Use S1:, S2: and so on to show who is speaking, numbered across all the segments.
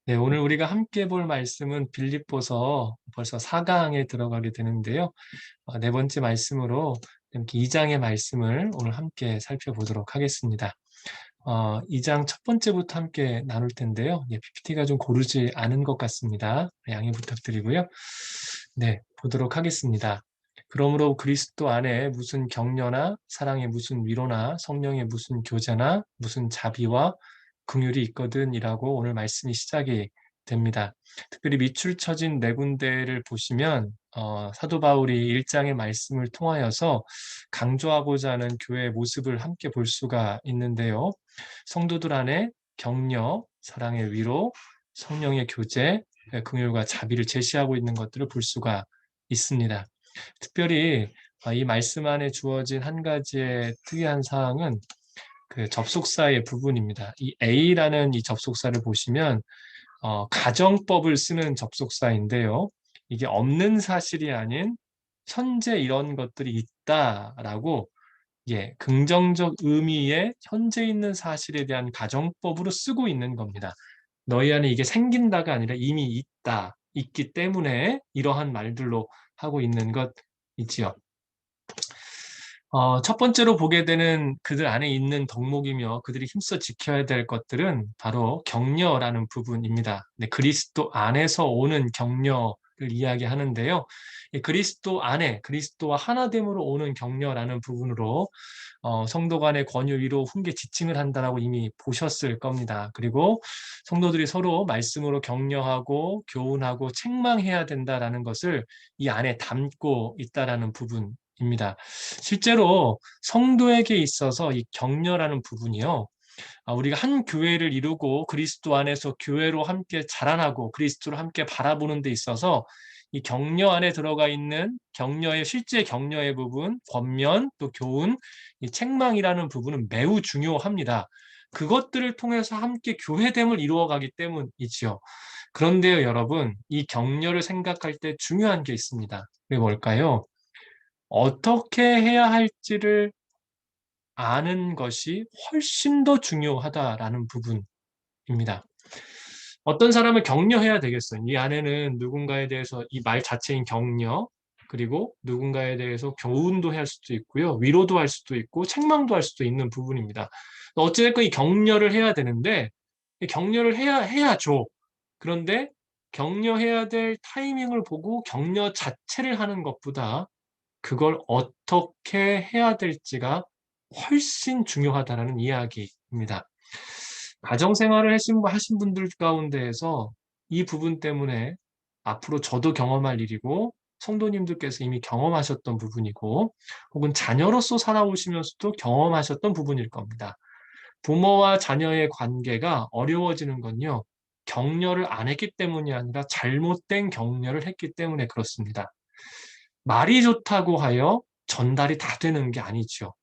S1: 네, 오늘 우리가 함께 볼 말씀은 빌립보서 벌써 4강에 들어가게 되는데요. 네 번째 말씀으로 이렇게 2장의 말씀을 오늘 함께 살펴보도록 하겠습니다. 2장 첫 번째부터 함께 나눌 텐데요. PPT가 좀 고르지 않은 것 같습니다. 양해 부탁드리고요. 네, 보도록 하겠습니다. 그러므로 그리스도 안에 무슨 격려나 사랑의 무슨 위로나 성령의 무슨 교제나 무슨 자비와 긍휼이 있거든이라고 오늘 말씀이 시작이 됩니다. 특별히 밑줄 쳐진 네 군데를 보시면 사도 바울이 1장의 말씀을 통하여서 강조하고자 하는 교회의 모습을 함께 볼 수가 있는데요. 성도들 안에 격려, 사랑의 위로, 성령의 교제, 긍휼과 자비를 제시하고 있는 것들을 볼 수가 있습니다. 특별히 이 말씀 안에 주어진 한 가지의 특이한 사항은 그 접속사의 부분입니다. 이 A라는 이 접속사를 보시면 가정법을 쓰는 접속사인데요. 이게 없는 사실이 아닌 현재 이런 것들이 있다라고 긍정적 의미의 현재 있는 사실에 대한 가정법으로 쓰고 있는 겁니다. 너희 안에 이게 생긴다가 아니라 이미 있다, 있기 때문에 이러한 말들로 하고 있는 것이지요. 첫 번째로 보게 되는 그들 안에 있는 덕목이며 그들이 힘써 지켜야 될 것들은 바로 격려라는 부분입니다. 네, 그리스도 안에서 오는 격려를 이야기하는데요. 그리스도 안에, 그리스도와 하나됨으로 오는 격려라는 부분으로 성도 간의 권유, 위로, 훈계, 지칭을 한다라고 이미 보셨을 겁니다. 그리고 성도들이 서로 말씀으로 격려하고 교훈하고 책망해야 된다라는 것을 이 안에 담고 있다라는 부분입니다. 실제로 성도에게 있어서 이 격려라는 부분이요. 우리가 한 교회를 이루고 그리스도 안에서 교회로 함께 자라나고 그리스도를 함께 바라보는 데 있어서 이 격려 안에 들어가 있는 격려의 실제 격려의 부분, 권면, 또 교훈, 이 책망이라는 부분은 매우 중요합니다. 그것들을 통해서 함께 교회됨을 이루어가기 때문이지요. 그런데요, 여러분, 이 격려를 생각할 때 중요한 게 있습니다. 그게 뭘까요? 어떻게 해야 할지를 아는 것이 훨씬 더 중요하다라는 부분입니다. 어떤 사람을 격려해야 되겠어요. 이 안에는 누군가에 대해서 이 말 자체인 격려, 그리고 누군가에 대해서 교훈도 할 수도 있고요. 위로도 할 수도 있고, 책망도 할 수도 있는 부분입니다. 어찌됐건 이 격려를 해야 되는데, 이 격려를 해야죠. 그런데 격려해야 될 타이밍을 보고 격려 자체를 하는 것보다 그걸 어떻게 해야 될지가 훨씬 중요하다는 이야기입니다. 가정생활을 하신 분들 가운데에서 이 부분 때문에 앞으로 저도 경험할 일이고 성도님들께서 이미 경험하셨던 부분이고 혹은 자녀로서 살아오시면서도 경험하셨던 부분일 겁니다. 부모와 자녀의 관계가 어려워지는 건요. 격려를 안 했기 때문이 아니라 잘못된 격려를 했기 때문에 그렇습니다. 말이 좋다고 하여 전달이 다 되는 게 아니죠.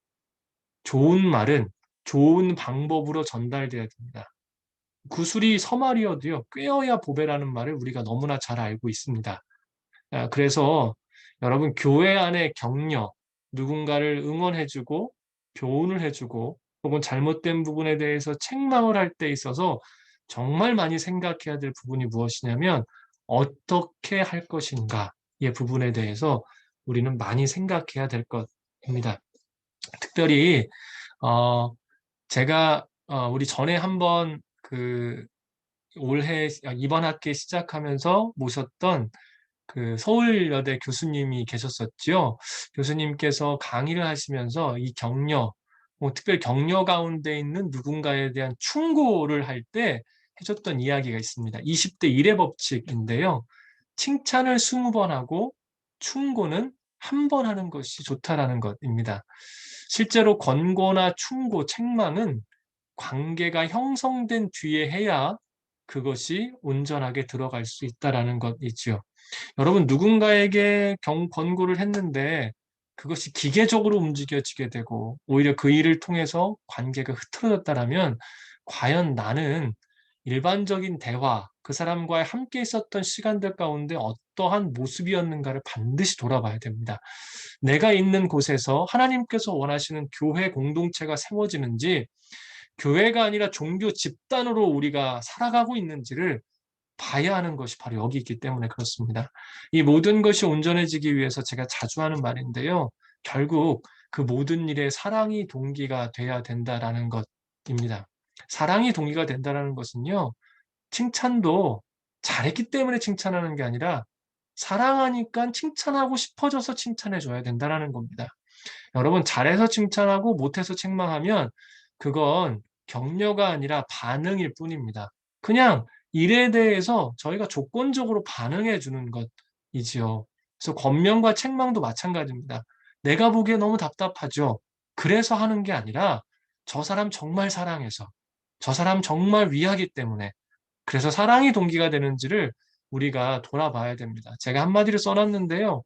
S1: 좋은 말은 좋은 방법으로 전달돼야 됩니다. 구슬이 서말이어도요, 꿰어야 보배라는 말을 우리가 너무나 잘 알고 있습니다. 그래서 여러분, 교회 안에 격려, 누군가를 응원해주고, 교훈을 해주고, 혹은 잘못된 부분에 대해서 책망을 할 때 있어서 정말 많이 생각해야 될 부분이 무엇이냐면, 어떻게 할 것인가의 부분에 대해서 우리는 많이 생각해야 될 것입니다. 특별히, 어, 제가, 우리 전에 한번 올해, 이번 학기 시작하면서 모셨던 그 서울여대 교수님이 계셨었지요. 교수님께서 강의를 하시면서 이 격려, 특별히 격려 가운데 있는 누군가에 대한 충고를 할 때 해줬던 이야기가 있습니다. 20대 1의 법칙인데요. 칭찬을 20번 하고 충고는 한 번 하는 것이 좋다라는 것입니다. 실제로 권고나 충고, 책망은 관계가 형성된 뒤에 해야 그것이 온전하게 들어갈 수 있다라는 것이지요. 여러분, 누군가에게 권고를 했는데 그것이 기계적으로 움직여지게 되고 오히려 그 일을 통해서 관계가 흐트러졌다라면 과연 나는 일반적인 대화, 그 사람과의 함께 있었던 시간들 가운데 어떠한 모습이었는가를 반드시 돌아봐야 됩니다. 내가 있는 곳에서 하나님께서 원하시는 교회 공동체가 세워지는지 교회가 아니라 종교 집단으로 우리가 살아가고 있는지를 봐야 하는 것이 바로 여기 있기 때문에 그렇습니다. 이 모든 것이 온전해지기 위해서 제가 자주 하는 말인데요. 결국 그 모든 일에 사랑이 동기가 돼야 된다라는 것입니다. 사랑이 동기가 된다라는 것은요. 칭찬도 잘했기 때문에 칭찬하는 게 아니라 사랑하니까 칭찬하고 싶어져서 칭찬해 줘야 된다라는 겁니다. 여러분 잘해서 칭찬하고 못해서 책망하면 그건 격려가 아니라 반응일 뿐입니다. 그냥 일에 대해서 저희가 조건적으로 반응해 주는 것이지요. 그래서 권면과 책망도 마찬가지입니다. 내가 보기에 너무 답답하죠. 그래서 하는 게 아니라 저 사람 정말 사랑해서, 저 사람 정말 위하기 때문에, 그래서 사랑이 동기가 되는지를 우리가 돌아봐야 됩니다. 제가 한마디로 써놨는데요.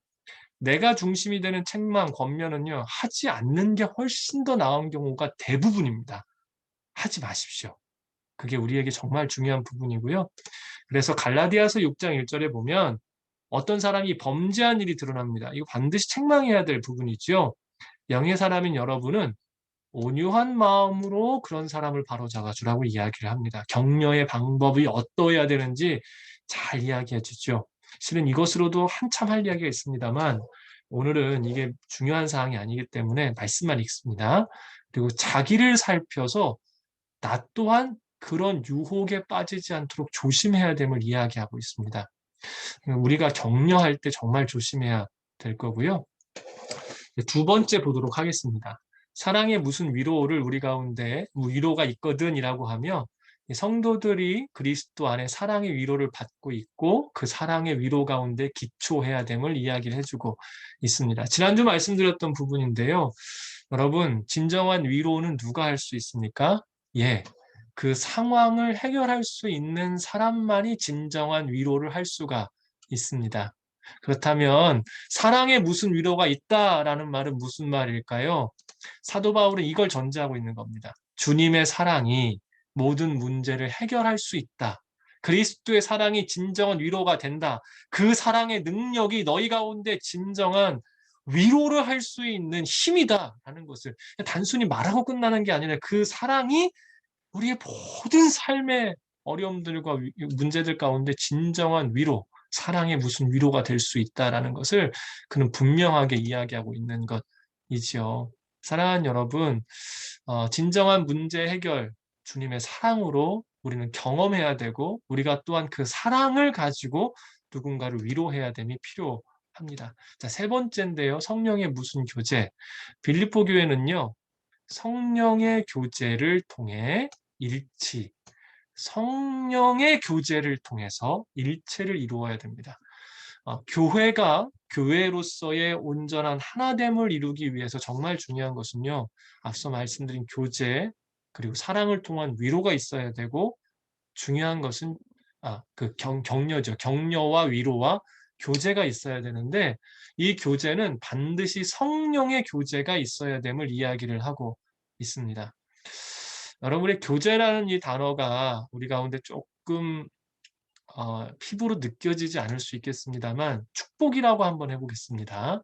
S1: 내가 중심이 되는 책망, 권면은요, 하지 않는 게 훨씬 더 나은 경우가 대부분입니다. 하지 마십시오. 그게 우리에게 정말 중요한 부분이고요. 그래서 갈라디아서 6장 1절에 보면 어떤 사람이 범죄한 일이 드러납니다. 이거 반드시 책망해야 될 부분이죠. 영의 사람인 여러분은 온유한 마음으로 그런 사람을 바로잡아 주라고 이야기를 합니다. 격려의 방법이 어떠해야 되는지 잘 이야기해 주죠. 실은 이것으로도 한참 할 이야기가 있습니다만 오늘은 이게 중요한 사항이 아니기 때문에 말씀만 읽습니다. 그리고 자기를 살펴서 나 또한 그런 유혹에 빠지지 않도록 조심해야 됨을 이야기하고 있습니다. 우리가 격려할 때 정말 조심해야 될 거고요. 두 번째 보도록 하겠습니다. 사랑에 무슨 위로를 우리 가운데 위로가 있거든이라고 하며 성도들이 그리스도 안에 사랑의 위로를 받고 있고 그 사랑의 위로 가운데 기초해야 됨을 이야기를 해주고 있습니다. 지난주 말씀드렸던 부분인데요. 여러분, 진정한 위로는 누가 할 수 있습니까? 예, 그 상황을 해결할 수 있는 사람만이 진정한 위로를 할 수가 있습니다. 그렇다면 사랑에 무슨 위로가 있다라는 말은 무슨 말일까요? 사도 바울은 이걸 전제하고 있는 겁니다. 주님의 사랑이 모든 문제를 해결할 수 있다. 그리스도의 사랑이 진정한 위로가 된다. 그 사랑의 능력이 너희 가운데 진정한 위로를 할 수 있는 힘이다라는 것을 단순히 말하고 끝나는 게 아니라 그 사랑이 우리의 모든 삶의 어려움들과 문제들 가운데 진정한 위로, 사랑의 무슨 위로가 될 수 있다라는 것을 그는 분명하게 이야기하고 있는 것이지요. 사랑하는 여러분, 진정한 문제 해결, 주님의 사랑으로 우리는 경험해야 되고 우리가 또한 그 사랑을 가지고 누군가를 위로해야 됨이 필요합니다. 자, 세 번째인데요. 성령의 무슨 교제. 빌립보 교회는요. 성령의 교제를 통해 일치, 성령의 교제를 통해서 일체를 이루어야 됩니다. 교회가 교회로서의 온전한 하나됨을 이루기 위해서 정말 중요한 것은요. 앞서 말씀드린 교제 그리고 사랑을 통한 위로가 있어야 되고 중요한 것은 격려죠. 격려와 위로와 교제가 있어야 되는데 이 교제는 반드시 성령의 교제가 있어야 됨을 이야기를 하고 있습니다. 여러분의 교제라는 이 단어가 우리 가운데 조금 피부로 느껴지지 않을 수 있겠습니다만 축복이라고 한번 해보겠습니다.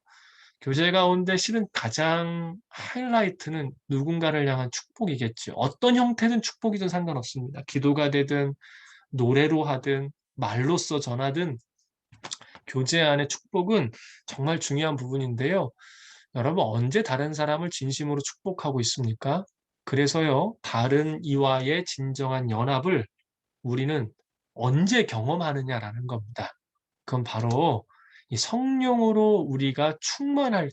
S1: 교제 가운데 실은 가장 하이라이트는 누군가를 향한 축복이겠죠. 어떤 형태든 축복이든 상관없습니다. 기도가 되든 노래로 하든 말로써 전하든 교제 안의 축복은 정말 중요한 부분인데요. 여러분 언제 다른 사람을 진심으로 축복하고 있습니까? 그래서요, 다른 이와의 진정한 연합을 우리는 언제 경험하느냐라는 겁니다. 그건 바로 이 성령으로 우리가 충만할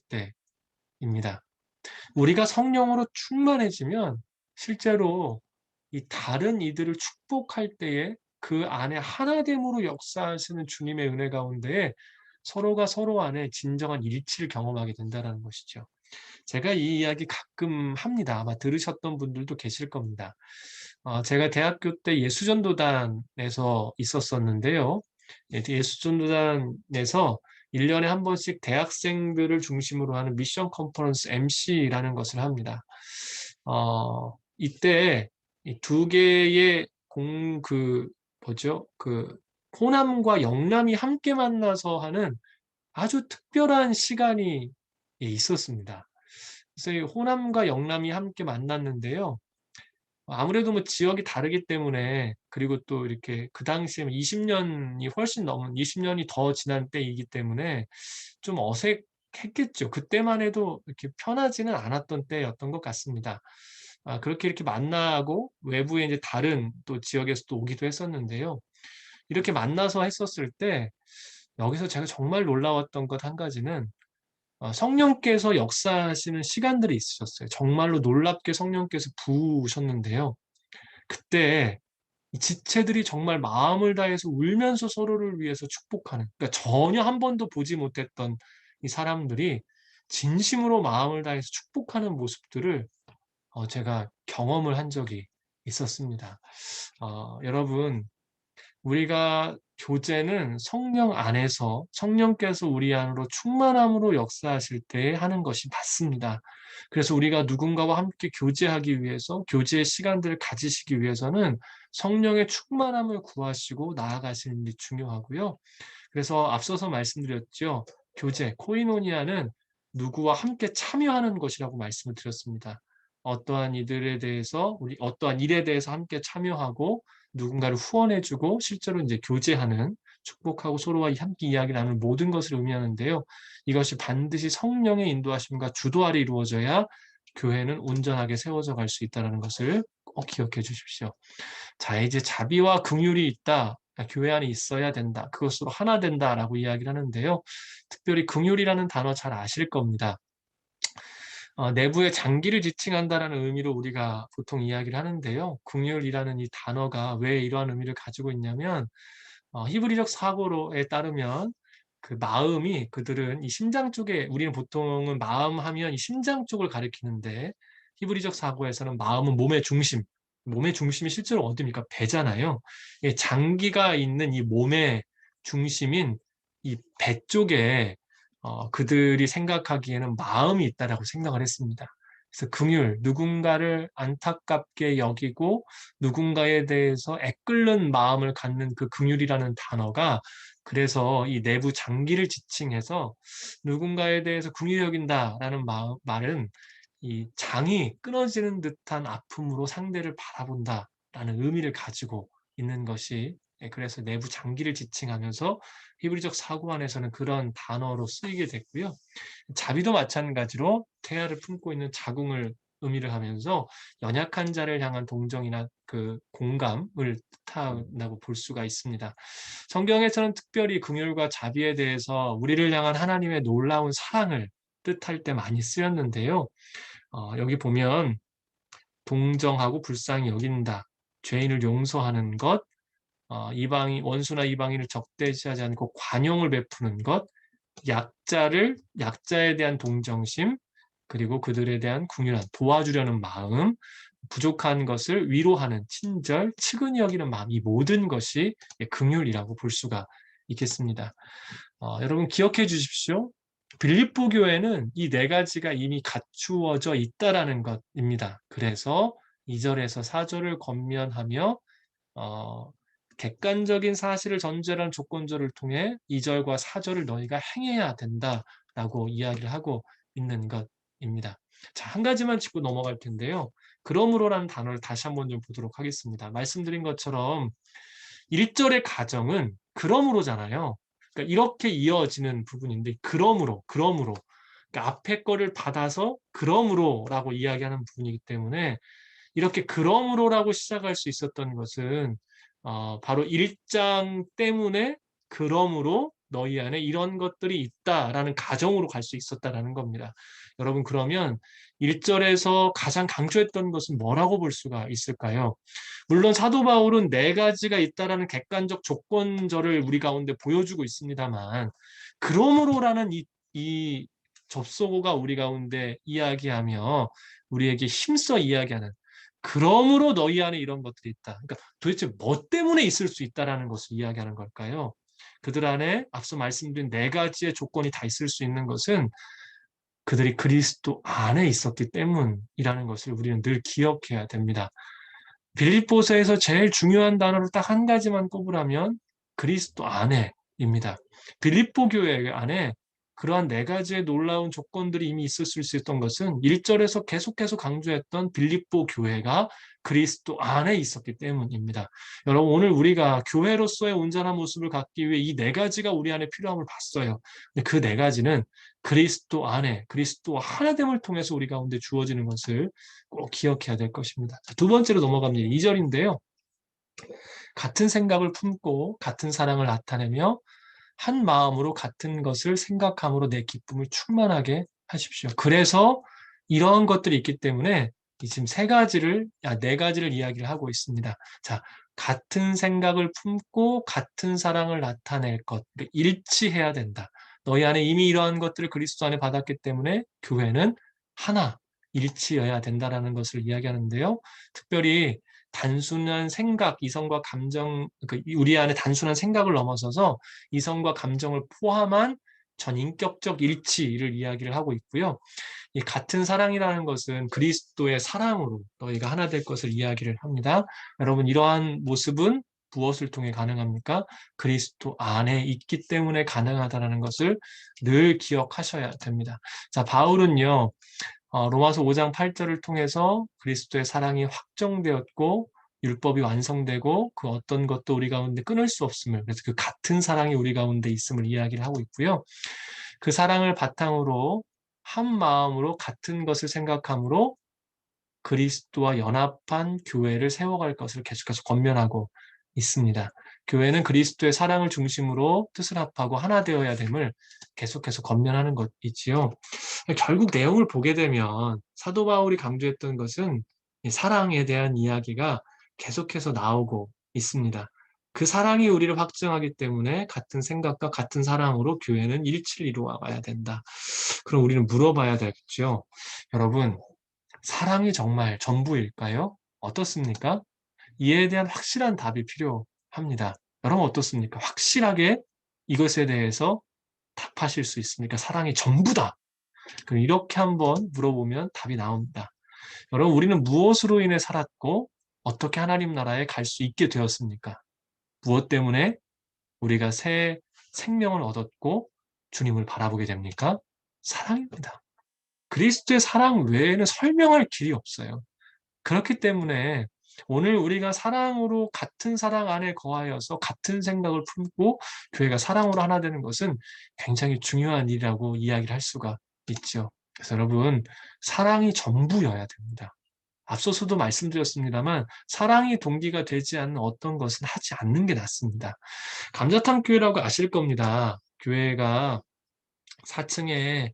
S1: 때입니다. 우리가 성령으로 충만해지면 실제로 이 다른 이들을 축복할 때에 그 안에 하나됨으로 역사하시는 주님의 은혜 가운데 서로가 서로 안에 진정한 일치를 경험하게 된다는 것이죠. 제가 이 이야기 가끔 합니다. 아마 들으셨던 분들도 계실 겁니다. 제가 대학교 때 예수전도단에서 있었었는데요. 예수전도단에서 1년에 한 번씩 대학생들을 중심으로 하는 미션 컨퍼런스 MC라는 것을 합니다. 이때 이 두 개의 호남과 영남이 함께 만나서 하는 아주 특별한 시간이 있었습니다. 그래서 이 호남과 영남이 함께 만났는데요. 아무래도 뭐 지역이 다르기 때문에, 그리고 또 이렇게 그 당시에 20년이 훨씬 넘은, 20년이 더 지난 때이기 때문에 좀 어색했겠죠. 그때만 해도 이렇게 편하지는 않았던 때였던 것 같습니다. 그렇게 이렇게 만나고 외부에 이제 다른 또 지역에서 또 오기도 했었는데요. 이렇게 만나서 했었을 때 여기서 제가 정말 놀라웠던 것 한 가지는, 성령께서 역사하시는 시간들이 있으셨어요. 정말로 놀랍게 성령께서 부으셨는데요. 그때 이 지체들이 정말 마음을 다해서 울면서 서로를 위해서 축복하는, 그러니까 전혀 한 번도 보지 못했던 이 사람들이 진심으로 마음을 다해서 축복하는 모습들을 제가 경험을 한 적이 있었습니다. 여러분, 우리가 교제는 성령 안에서 성령께서 우리 안으로 충만함으로 역사하실 때 하는 것이 맞습니다. 그래서 우리가 누군가와 함께 교제하기 위해서, 교제의 시간들을 가지시기 위해서는 성령의 충만함을 구하시고 나아가시는 게 중요하고요. 그래서 앞서서 말씀드렸죠. 교제, 코이노니아는 누구와 함께 참여하는 것이라고 말씀을 드렸습니다. 어떠한 일에 대해서 함께 참여하고 누군가를 후원해주고 실제로 이제 교제하는, 축복하고 서로와 함께 이야기 나누는 모든 것을 의미하는데요. 이것이 반드시 성령의 인도하심과 주도 아래 이루어져야 교회는 온전하게 세워져 갈 수 있다는 것을 꼭 기억해 주십시오. 자, 이제 자비와 긍휼이 있다. 교회 안에 있어야 된다. 그것으로 하나 된다라고 이야기를 하는데요. 특별히 긍휼이라는 단어 잘 아실 겁니다. 내부의 장기를 지칭한다라는 의미로 우리가 보통 이야기를 하는데요. 긍휼이라는 이 단어가 왜 이러한 의미를 가지고 있냐면, 히브리적 사고로에 따르면 그 마음이, 그들은 이 심장 쪽에, 우리는 보통은 마음 하면 이 심장 쪽을 가리키는데 히브리적 사고에서는 마음은 몸의 중심이 실제로 어디입니까? 배잖아요. 예, 장기가 있는 이 몸의 중심인 이 배 쪽에 그들이 생각하기에는 마음이 있다라고 생각을 했습니다. 그래서 긍휼, 누군가를 안타깝게 여기고 누군가에 대해서 애끓는 마음을 갖는 그 긍휼이라는 단어가, 그래서 이 내부 장기를 지칭해서 누군가에 대해서 긍휼히 여긴다라는 말은 이 장이 끊어지는 듯한 아픔으로 상대를 바라본다라는 의미를 가지고 있는 것이, 그래서 내부 장기를 지칭하면서 히브리적 사고 안에서는 그런 단어로 쓰이게 됐고요. 자비도 마찬가지로 태아를 품고 있는 자궁을 의미를 하면서 연약한 자를 향한 동정이나 그 공감을 뜻한다고 볼 수가 있습니다. 성경에서는 특별히 긍휼과 자비에 대해서 우리를 향한 하나님의 놀라운 사랑을 뜻할 때 많이 쓰였는데요. 여기 보면 동정하고 불쌍히 여긴다, 죄인을 용서하는 것, 원수나 이방인을 적대시하지 않고 관용을 베푸는 것, 약자에 대한 동정심, 그리고 그들에 대한 궁휼한, 도와주려는 마음, 부족한 것을 위로하는 친절, 측은히 여기는 마음, 이 모든 것이 긍휼이라고 볼 수가 있겠습니다. 여러분 기억해 주십시오. 빌립보 교회는 이 네 가지가 이미 갖추어져 있다라는 것입니다. 그래서 2절에서 4절을 권면하며 어, 객관적인 사실을 전제로 한 조건절을 통해 2절과 4절을 너희가 행해야 된다라고 이야기를 하고 있는 것입니다. 자, 한 가지만 짚고 넘어갈 텐데요. 그러므로라는 단어를 다시 한번 좀 보도록 하겠습니다. 말씀드린 것처럼 1절의 가정은 그러므로잖아요. 그러니까 이렇게 이어지는 부분인데, 그러므로. 그러니까 앞에 거를 받아서 그러므로라고 이야기하는 부분이기 때문에, 이렇게 그러므로라고 시작할 수 있었던 것은 바로 1장 때문에 그러므로 너희 안에 이런 것들이 있다라는 가정으로 갈 수 있었다라는 겁니다. 여러분, 그러면 1절에서 가장 강조했던 것은 뭐라고 볼 수가 있을까요? 물론 사도 바울은 네 가지가 있다라는 객관적 조건절을 우리 가운데 보여주고 있습니다만, 그러므로라는 이 접속어가 우리 가운데 이야기하며 우리에게 힘써 이야기하는, 그러므로 너희 안에 이런 것들이 있다. 그러니까 도대체 뭐 때문에 있을 수 있다라는 것을 이야기하는 걸까요? 그들 안에 앞서 말씀드린 네 가지의 조건이 다 있을 수 있는 것은 그들이 그리스도 안에 있었기 때문이라는 것을 우리는 늘 기억해야 됩니다. 빌립보서에서 제일 중요한 단어를 딱 한 가지만 꼽으라면 그리스도 안에입니다. 빌립보 교회 안에 그러한 네 가지의 놀라운 조건들이 이미 있을 수 있었던 것은 1절에서 계속해서 강조했던 빌립보 교회가 그리스도 안에 있었기 때문입니다. 여러분, 오늘 우리가 교회로서의 온전한 모습을 갖기 위해 이 네 가지가 우리 안에 필요함을 봤어요. 근데 그 네 가지는 그리스도 안에, 그리스도 하나됨을 통해서 우리 가운데 주어지는 것을 꼭 기억해야 될 것입니다. 두 번째로 넘어갑니다. 2절인데요. 같은 생각을 품고 같은 사랑을 나타내며 한 마음으로 같은 것을 생각함으로 내 기쁨을 충만하게 하십시오. 그래서 이러한 것들이 있기 때문에 지금 네 가지를 이야기를 하고 있습니다. 자, 같은 생각을 품고 같은 사랑을 나타낼 것, 그러니까 일치해야 된다. 너희 안에 이미 이러한 것들을 그리스도 안에 받았기 때문에 교회는 하나, 일치여야 된다라는 것을 이야기하는데요. 특별히 단순한 생각, 이성과 감정, 우리 안에 단순한 생각을 넘어서서 이성과 감정을 포함한 전인격적 일치를 이야기를 하고 있고요. 이 같은 사랑이라는 것은 그리스도의 사랑으로 너희가 하나 될 것을 이야기를 합니다. 여러분, 이러한 모습은 무엇을 통해 가능합니까? 그리스도 안에 있기 때문에 가능하다는 것을 늘 기억하셔야 됩니다. 자, 바울은요, 로마서 5장 8절을 통해서 그리스도의 사랑이 확정되었고 율법이 완성되고 그 어떤 것도 우리 가운데 끊을 수 없음을, 그래서 그 같은 사랑이 우리 가운데 있음을 이야기를 하고 있고요. 그 사랑을 바탕으로 한 마음으로 같은 것을 생각함으로 그리스도와 연합한 교회를 세워갈 것을 계속해서 권면하고 있습니다. 교회는 그리스도의 사랑을 중심으로 뜻을 합하고 하나 되어야 됨을 계속해서 권면하는 것이지요. 결국 내용을 보게 되면 사도 바울이 강조했던 것은 이 사랑에 대한 이야기가 계속해서 나오고 있습니다. 그 사랑이 우리를 확증하기 때문에 같은 생각과 같은 사랑으로 교회는 일치를 이루어가야 된다. 그럼 우리는 물어봐야 되겠죠. 여러분, 사랑이 정말 전부일까요? 어떻습니까? 이에 대한 확실한 답이 필요합니다. 여러분 어떻습니까? 확실하게 이것에 대해서 답하실 수 있습니까? 사랑이 전부다. 그럼 이렇게 한번 물어보면 답이 나옵니다. 여러분, 우리는 무엇으로 인해 살았고 어떻게 하나님 나라에 갈 수 있게 되었습니까? 무엇 때문에 우리가 새 생명을 얻었고 주님을 바라보게 됩니까? 사랑입니다. 그리스도의 사랑 외에는 설명할 길이 없어요. 그렇기 때문에 오늘 우리가 사랑으로 같은 사랑 안에 거하여서 같은 생각을 품고 교회가 사랑으로 하나 되는 것은 굉장히 중요한 일이라고 이야기를 할 수가 있죠. 그래서 여러분, 사랑이 전부여야 됩니다. 앞서서도 말씀드렸습니다만 사랑이 동기가 되지 않는 어떤 것은 하지 않는 게 낫습니다. 감자탕 교회라고 아실 겁니다. 교회가 4층에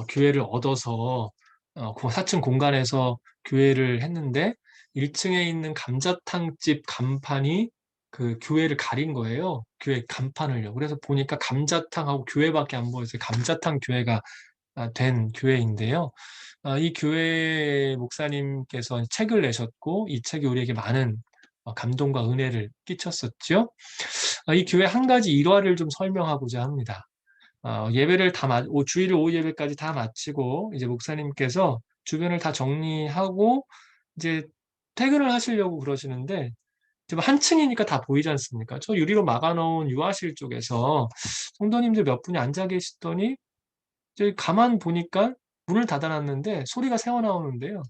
S1: 교회를 얻어서 그 4층 공간에서 교회를 했는데 1층에 있는 감자탕집 간판이 그 교회를 가린 거예요. 교회 간판을요. 그래서 보니까 감자탕하고 교회밖에 안 보여서 감자탕 교회가 된 교회인데요. 이 교회 목사님께서 책을 내셨고 이 책이 우리에게 많은 감동과 은혜를 끼쳤었죠. 이 교회 한 가지 일화를 좀 설명하고자 합니다. 예배를 주일 오후 예배까지 다 마치고 이제 목사님께서 주변을 다 정리하고 이제 퇴근을 하시려고 그러시는데 지금 한 층이니까 다 보이지 않습니까? 저 유리로 막아놓은 유아실 쪽에서 성도님들 몇 분이 앉아 계시더니 이제 가만 보니까 문을 닫아놨는데 소리가 새어나오는데요.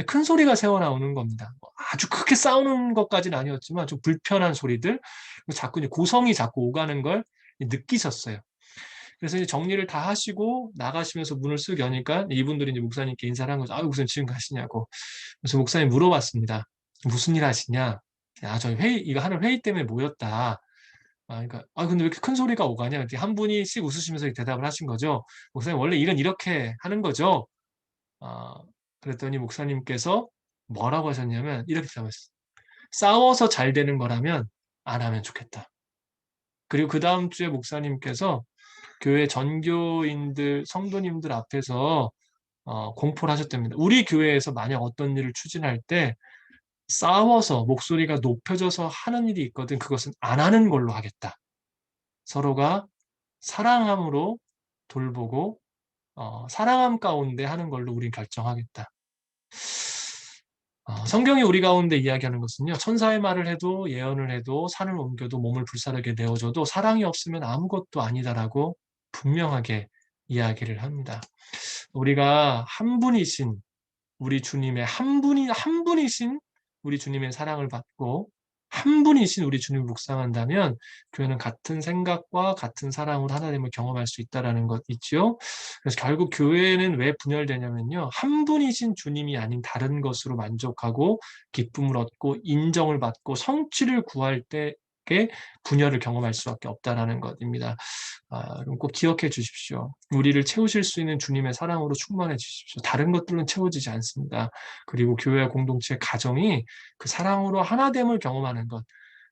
S1: 큰 소리가 새어나오는 겁니다. 아주 크게 싸우는 것까지는 아니었지만 좀 불편한 소리들, 자꾸 이제 고성이 자꾸 오가는 걸 느끼셨어요. 그래서 이제 정리를 다 하시고 나가시면서 문을 쓱 여니까 이분들이 이제 목사님께 인사를 한 거죠. 아, 무슨 지금 가시냐고. 그래서 목사님 물어봤습니다. 무슨 일 하시냐? 저희 이거 하는 회의 때문에 모였다. 그러니까, 근데 왜 이렇게 큰 소리가 오가냐? 이렇게 한 분이 씩 웃으시면서 대답을 하신 거죠. 목사님, 원래 일은 이렇게 하는 거죠. 아, 그랬더니 목사님께서 뭐라고 하셨냐면, 이렇게 대답했어요. 싸워서 잘 되는 거라면 안 하면 좋겠다. 그리고 그 다음 주에 목사님께서 교회 전교인들, 성도님들 앞에서 공포를 하셨답니다. 우리 교회에서 만약 어떤 일을 추진할 때 싸워서 목소리가 높여져서 하는 일이 있거든 그것은 안 하는 걸로 하겠다. 서로가 사랑함으로 돌보고 사랑함 가운데 하는 걸로 우린 결정하겠다. 성경이 우리 가운데 이야기하는 것은요. 천사의 말을 해도 예언을 해도 산을 옮겨도 몸을 불사르게 내어줘도 사랑이 없으면 아무것도 아니다라고 분명하게 이야기를 합니다. 우리가 한 분이신 우리 주님의 한 분이신 우리 주님의 사랑을 받고 한 분이신 우리 주님을 묵상한다면 교회는 같은 생각과 같은 사랑으로 하나님을 경험할 수 있다는 것 있죠. 그래서 결국 교회는 왜 분열되냐면요. 한 분이신 주님이 아닌 다른 것으로 만족하고 기쁨을 얻고 인정을 받고 성취를 구할 때에 분열을 경험할 수밖에 없다는 것입니다. 그럼 꼭 기억해 주십시오. 우리를 채우실 수 있는 주님의 사랑으로 충만해 주십시오. 다른 것들은 채워지지 않습니다. 그리고 교회와 공동체, 가정이 그 사랑으로 하나됨을 경험하는 것.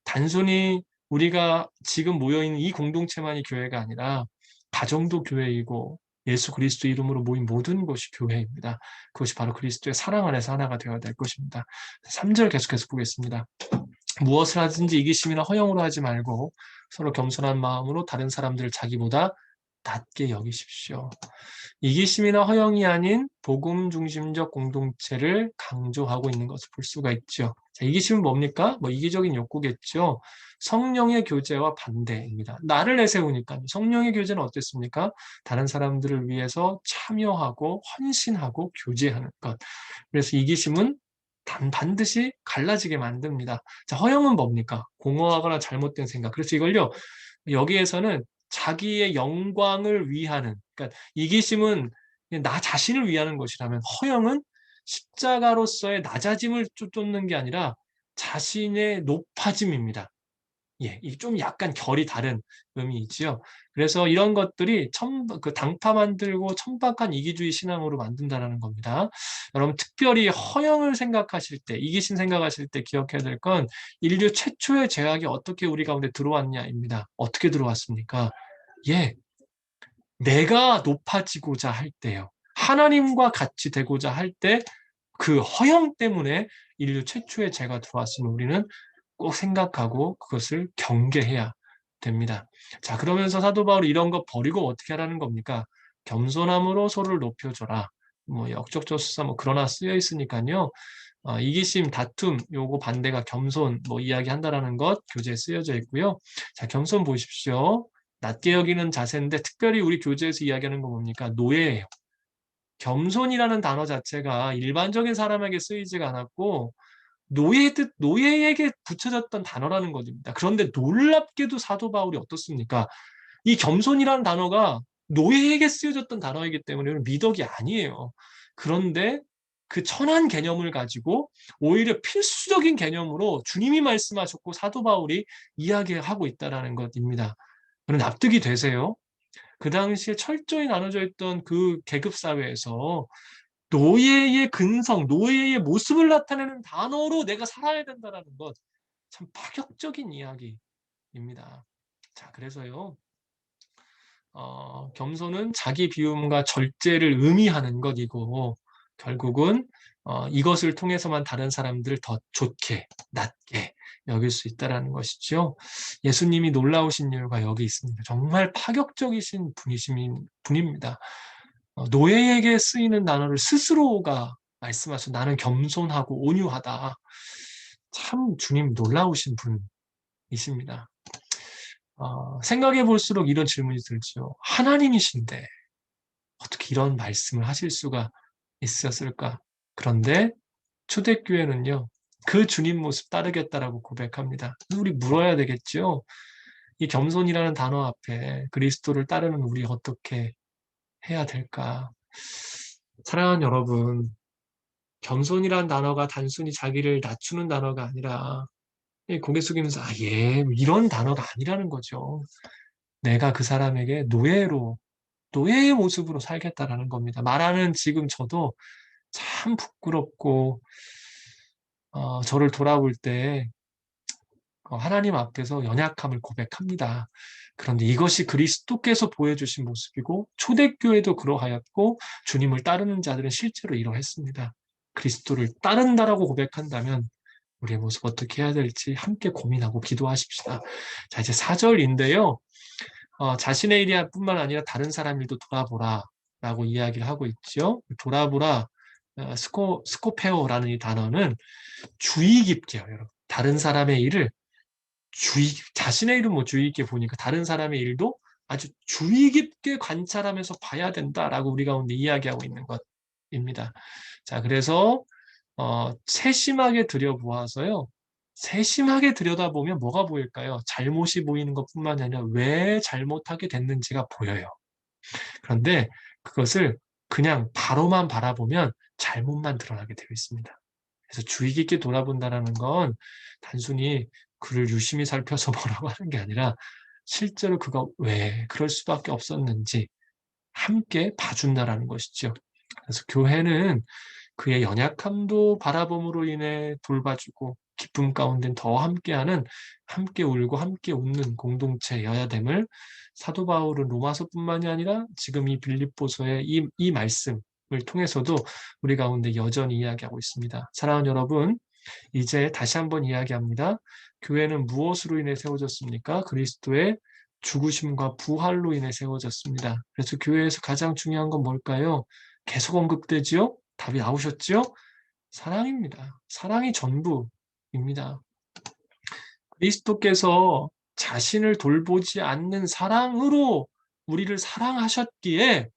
S1: 단순히 우리가 지금 모여있는 이 공동체만이 교회가 아니라 가정도 교회이고 예수 그리스도 이름으로 모인 모든 것이 교회입니다. 그것이 바로 그리스도의 사랑 안에서 하나가 되어야 될 것입니다. 3절 계속해서 보겠습니다. 무엇을 하든지 이기심이나 허영으로 하지 말고 서로 겸손한 마음으로 다른 사람들을 자기보다 낮게 여기십시오. 이기심이나 허영이 아닌 복음 중심적 공동체를 강조하고 있는 것을 볼 수가 있죠. 자, 이기심은 뭡니까? 이기적인 욕구겠죠. 성령의 교제와 반대입니다. 나를 내세우니까 성령의 교제는 어땠습니까? 다른 사람들을 위해서 참여하고 헌신하고 교제하는 것. 그래서 이기심은 반드시 갈라지게 만듭니다. 자, 허영은 뭡니까? 공허하거나 잘못된 생각. 그래서 이걸요, 여기에서는 자기의 영광을 위하는, 그러니까 이기심은 그냥 나 자신을 위하는 것이라면 허영은 십자가로서의 낮아짐을 쫓는 게 아니라 자신의 높아짐입니다. 예, 이 좀 약간 결이 다른 의미이지요. 그래서 이런 것들이 당파 만들고 천박한 이기주의 신앙으로 만든다는 겁니다. 여러분, 특별히 허영을 생각하실 때, 이기심 생각하실 때 기억해야 될 건 인류 최초의 죄악이 어떻게 우리 가운데 들어왔냐입니다. 어떻게 들어왔습니까? 예, 내가 높아지고자 할 때요. 하나님과 같이 되고자 할 때 그 허영 때문에 인류 최초의 죄가 들어왔음을 우리는 꼭 생각하고 그것을 경계해야 됩니다. 자, 그러면서 사도 바울이 이런 거 버리고 어떻게 하라는 겁니까? 겸손함으로 서로를 높여줘라. 역적조수사 그러나 쓰여 있으니까요. 이기심, 다툼, 요거 반대가 겸손 이야기한다라는 것 교재에 쓰여져 있고요. 자, 겸손 보십시오. 낮게 여기는 자세인데 특별히 우리 교재에서 이야기하는 건 뭡니까? 노예예요. 겸손이라는 단어 자체가 일반적인 사람에게 쓰이지가 않았고 노예에게 붙여졌던 단어라는 것입니다. 그런데 놀랍게도 사도 바울이 어떻습니까? 이 겸손이라는 단어가 노예에게 쓰여졌던 단어이기 때문에 미덕이 아니에요. 그런데 그 천한 개념을 가지고 오히려 필수적인 개념으로 주님이 말씀하셨고 사도 바울이 이야기하고 있다는 것입니다. 그럼 납득이 되세요? 그 당시에 철저히 나눠져 있던 그 계급 사회에서 노예의 근성, 노예의 모습을 나타내는 단어로 내가 살아야 된다는 것, 참 파격적인 이야기입니다. 자, 그래서요, 겸손은 자기 비움과 절제를 의미하는 것이고, 결국은 이것을 통해서만 다른 사람들을 더 좋게, 낮게 여길 수 있다는 것이죠. 예수님이 놀라우신 이유가 여기 있습니다. 정말 파격적이신 분입니다. 노예에게 쓰이는 단어를 스스로가 말씀하셔 나는 겸손하고 온유하다. 참 주님 놀라우신 분이십니다. 생각해 볼수록 이런 질문이 들죠. 하나님이신데 어떻게 이런 말씀을 하실 수가 있었을까? 그런데 초대교회는요, 그 주님 모습 따르겠다라고 고백합니다. 우리 물어야 되겠죠? 이 겸손이라는 단어 앞에 그리스도를 따르는 우리 어떻게 해야 될까? 사랑하는 여러분, 겸손이란 단어가 단순히 자기를 낮추는 단어가 아니라 고개 숙이면서 예, 이런 단어가 아니라는 거죠. 내가 그 사람에게 노예의 모습으로 살겠다라는 겁니다. 말하는 지금 저도 참 부끄럽고 저를 돌아볼 때 하나님 앞에서 연약함을 고백합니다. 그런데 이것이 그리스도께서 보여주신 모습이고 초대교회도 그러하였고 주님을 따르는 자들은 실제로 이러했습니다. 그리스도를 따른다라고 고백한다면 우리의 모습 어떻게 해야 될지 함께 고민하고 기도하십시다. 자, 이제 4절인데요. 자신의 일이 뿐만 아니라 다른 사람 일도 돌아보라 라고 이야기를 하고 있죠. 돌아보라, 스코페오라는 이 단어는 주의 깊게요, 여러분. 다른 사람의 일을 자신의 일은 주의 깊게 보니까 다른 사람의 일도 아주 주의 깊게 관찰하면서 봐야 된다라고 우리 가운데 이야기하고 있는 것입니다. 자, 그래서 세심하게 들여보아서요. 세심하게 들여다보면 뭐가 보일까요? 잘못이 보이는 것뿐만 아니라 왜 잘못하게 됐는지가 보여요. 그런데 그것을 그냥 바로만 바라보면 잘못만 드러나게 되어 있습니다. 그래서 주의 깊게 돌아본다는 건 단순히 그를 유심히 살펴서 뭐라고 하는 게 아니라 실제로 그가 왜 그럴 수밖에 없었는지 함께 봐준다라는 것이죠. 그래서 교회는 그의 연약함도 바라봄으로 인해 돌봐주고 기쁨 가운데 더 함께하는 함께 울고 함께 웃는 공동체여야 됨을 사도 바울은 로마서뿐만이 아니라 지금 이 빌립보서의 이 말씀을 통해서도 우리 가운데 여전히 이야기하고 있습니다. 사랑하는 여러분, 이제 다시 한번 이야기합니다. 교회는 무엇으로 인해 세워졌습니까? 그리스도의 죽으심과 부활로 인해 세워졌습니다. 그래서 교회에서 가장 중요한 건 뭘까요? 계속 언급되지요? 답이 나오셨지요? 사랑입니다. 사랑이 전부입니다. 그리스도께서 자신을 돌보지 않는 사랑으로 우리를 사랑하셨기에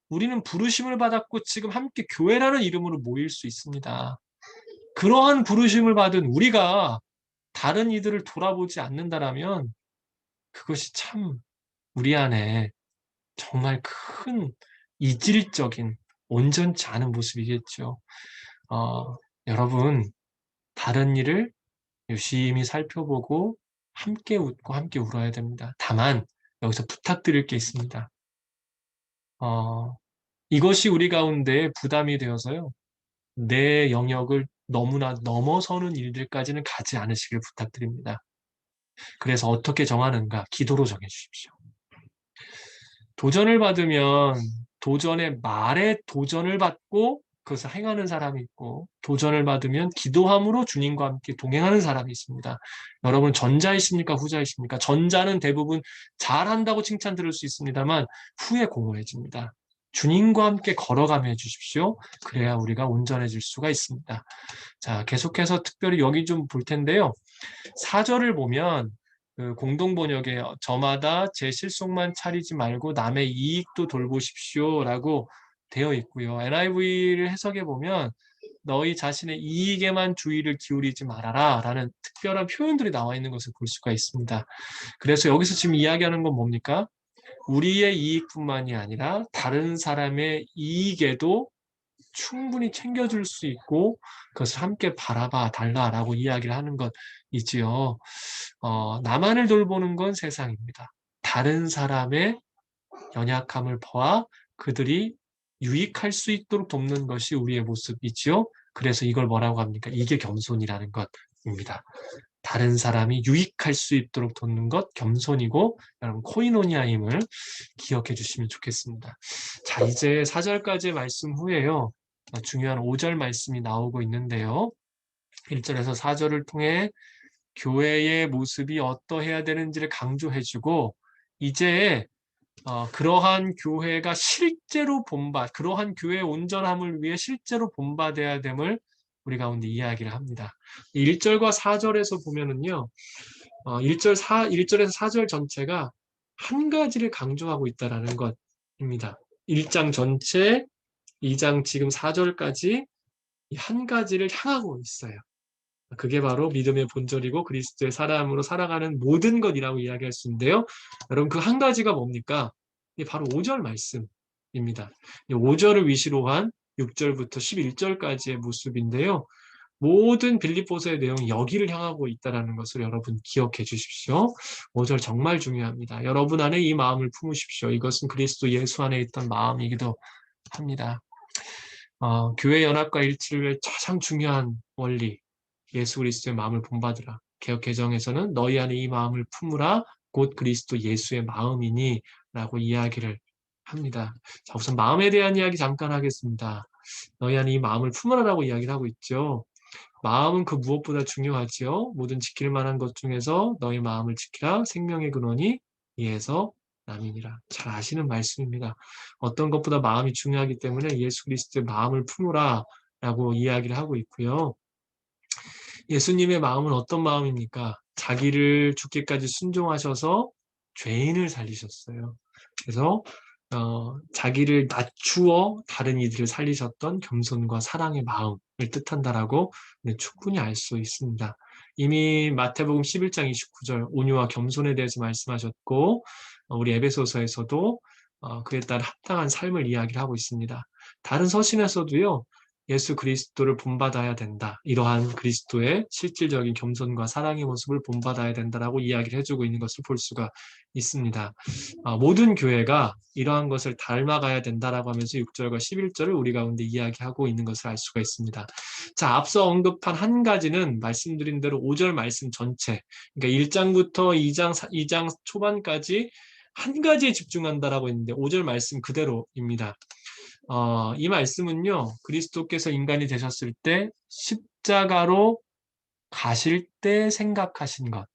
S1: 우리는 부르심을 받았고 지금 함께 교회라는 이름으로 모일 수 있습니다. 그러한 부르심을 받은 우리가 다른 이들을 돌아보지 않는다라면 그것이 참 우리 안에 정말 큰 이질적인 온전치 않은 모습이겠죠. 여러분, 다른 일을 유심히 살펴보고 함께 웃고 함께 울어야 됩니다. 다만 여기서 부탁드릴 게 있습니다. 이것이 우리 가운데 부담이 되어서요. 내 영역을 너무나 넘어서는 일들까지는 가지 않으시길 부탁드립니다. 그래서 어떻게 정하는가? 기도로 정해주십시오. 도전을 받으면 도전의 말에 도전을 받고 그것을 행하는 사람이 있고 도전을 받으면 기도함으로 주님과 함께 동행하는 사람이 있습니다. 여러분 전자이십니까? 후자이십니까? 전자는 대부분 잘한다고 칭찬 들을 수 있습니다만 후에 공허해집니다. 주님과 함께 걸어가며 해주십시오. 그래야 우리가 온전해질 수가 있습니다. 자, 계속해서 특별히 여기 좀 볼 텐데요. 4절을 보면 그 공동번역에 저마다 제 실속만 차리지 말고 남의 이익도 돌보십시오라고 되어 있고요. NIV를 해석해 보면 너희 자신의 이익에만 주의를 기울이지 말아라 라는 특별한 표현들이 나와 있는 것을 볼 수가 있습니다. 그래서 여기서 지금 이야기하는 건 뭡니까? 우리의 이익뿐만이 아니라 다른 사람의 이익에도 충분히 챙겨줄 수 있고 그것을 함께 바라봐 달라라고 이야기를 하는 것이지요. 나만을 돌보는 건 세상입니다. 다른 사람의 연약함을 보아 그들이 유익할 수 있도록 돕는 것이 우리의 모습이지요. 그래서 이걸 뭐라고 합니까? 이게 겸손이라는 것입니다. 다른 사람이 유익할 수 있도록 돕는 것 겸손이고 여러분 코이노니아임을 기억해 주시면 좋겠습니다. 자, 이제 4절까지의 말씀 후에요. 중요한 5절 말씀이 나오고 있는데요. 1절에서 4절을 통해 교회의 모습이 어떠해야 되는지를 강조해주고 이제 그러한 교회가 실제로 그러한 교회의 온전함을 위해 실제로 본받아야 됨을 우리 가운데 이야기를 합니다. 1절과 4절에서 보면은요, 1절에서 4절 전체가 한 가지를 강조하고 있다라는 것입니다. 1장 전체, 2장 지금 4절까지 한 가지를 향하고 있어요. 그게 바로 믿음의 본절이고 그리스도의 사람으로 살아가는 모든 것이라고 이야기할 수 있는데요. 여러분 그 한 가지가 뭡니까? 이게 바로 5절 말씀입니다. 5절을 위시로 한 6절부터 11절까지의 모습인데요. 모든 빌립보서의 내용이 여기를 향하고 있다는 것을 여러분 기억해 주십시오. 5절 정말 중요합니다. 여러분 안에 이 마음을 품으십시오. 이것은 그리스도 예수 안에 있던 마음이기도 합니다. 교회 연합과 일치를 가장 중요한 원리, 예수 그리스도의 마음을 본받으라. 개역 개정에서는 너희 안에 이 마음을 품으라 곧 그리스도 예수의 마음이니 라고 이야기를 합니다. 자, 우선 마음에 대한 이야기 잠깐 하겠습니다. 너희 안에 이 마음을 품으라라고 이야기를 하고 있죠. 마음은 그 무엇보다 중요하지요. 모든 지킬 만한 것 중에서 너희 마음을 지키라. 생명의 근원이 이에서 남이니라. 잘 아시는 말씀입니다. 어떤 것보다 마음이 중요하기 때문에 예수 그리스도의 마음을 품으라 라고 이야기를 하고 있고요. 예수님의 마음은 어떤 마음입니까? 자기를 죽기까지 순종하셔서 죄인을 살리셨어요. 그래서 자기를 낮추어 다른 이들을 살리셨던 겸손과 사랑의 마음을 뜻한다라고 충분히 알 수 있습니다. 이미 마태복음 11장 29절 온유와 겸손에 대해서 말씀하셨고 우리 에베소서에서도 그에 따른 합당한 삶을 이야기를 하고 있습니다. 다른 서신에서도요. 예수 그리스도를 본받아야 된다. 이러한 그리스도의 실질적인 겸손과 사랑의 모습을 본받아야 된다라고 이야기를 해주고 있는 것을 볼 수가 있습니다. 모든 교회가 이러한 것을 닮아가야 된다라고 하면서 6절과 11절을 우리 가운데 이야기하고 있는 것을 알 수가 있습니다. 자, 앞서 언급한 한 가지는 말씀드린 대로 5절 말씀 전체, 그러니까 1장부터 2장 초반까지 한 가지에 집중한다라고 했는데 5절 말씀 그대로입니다. 이 말씀은요, 그리스도께서 인간이 되셨을 때 십자가로 가실 때 생각하신 것.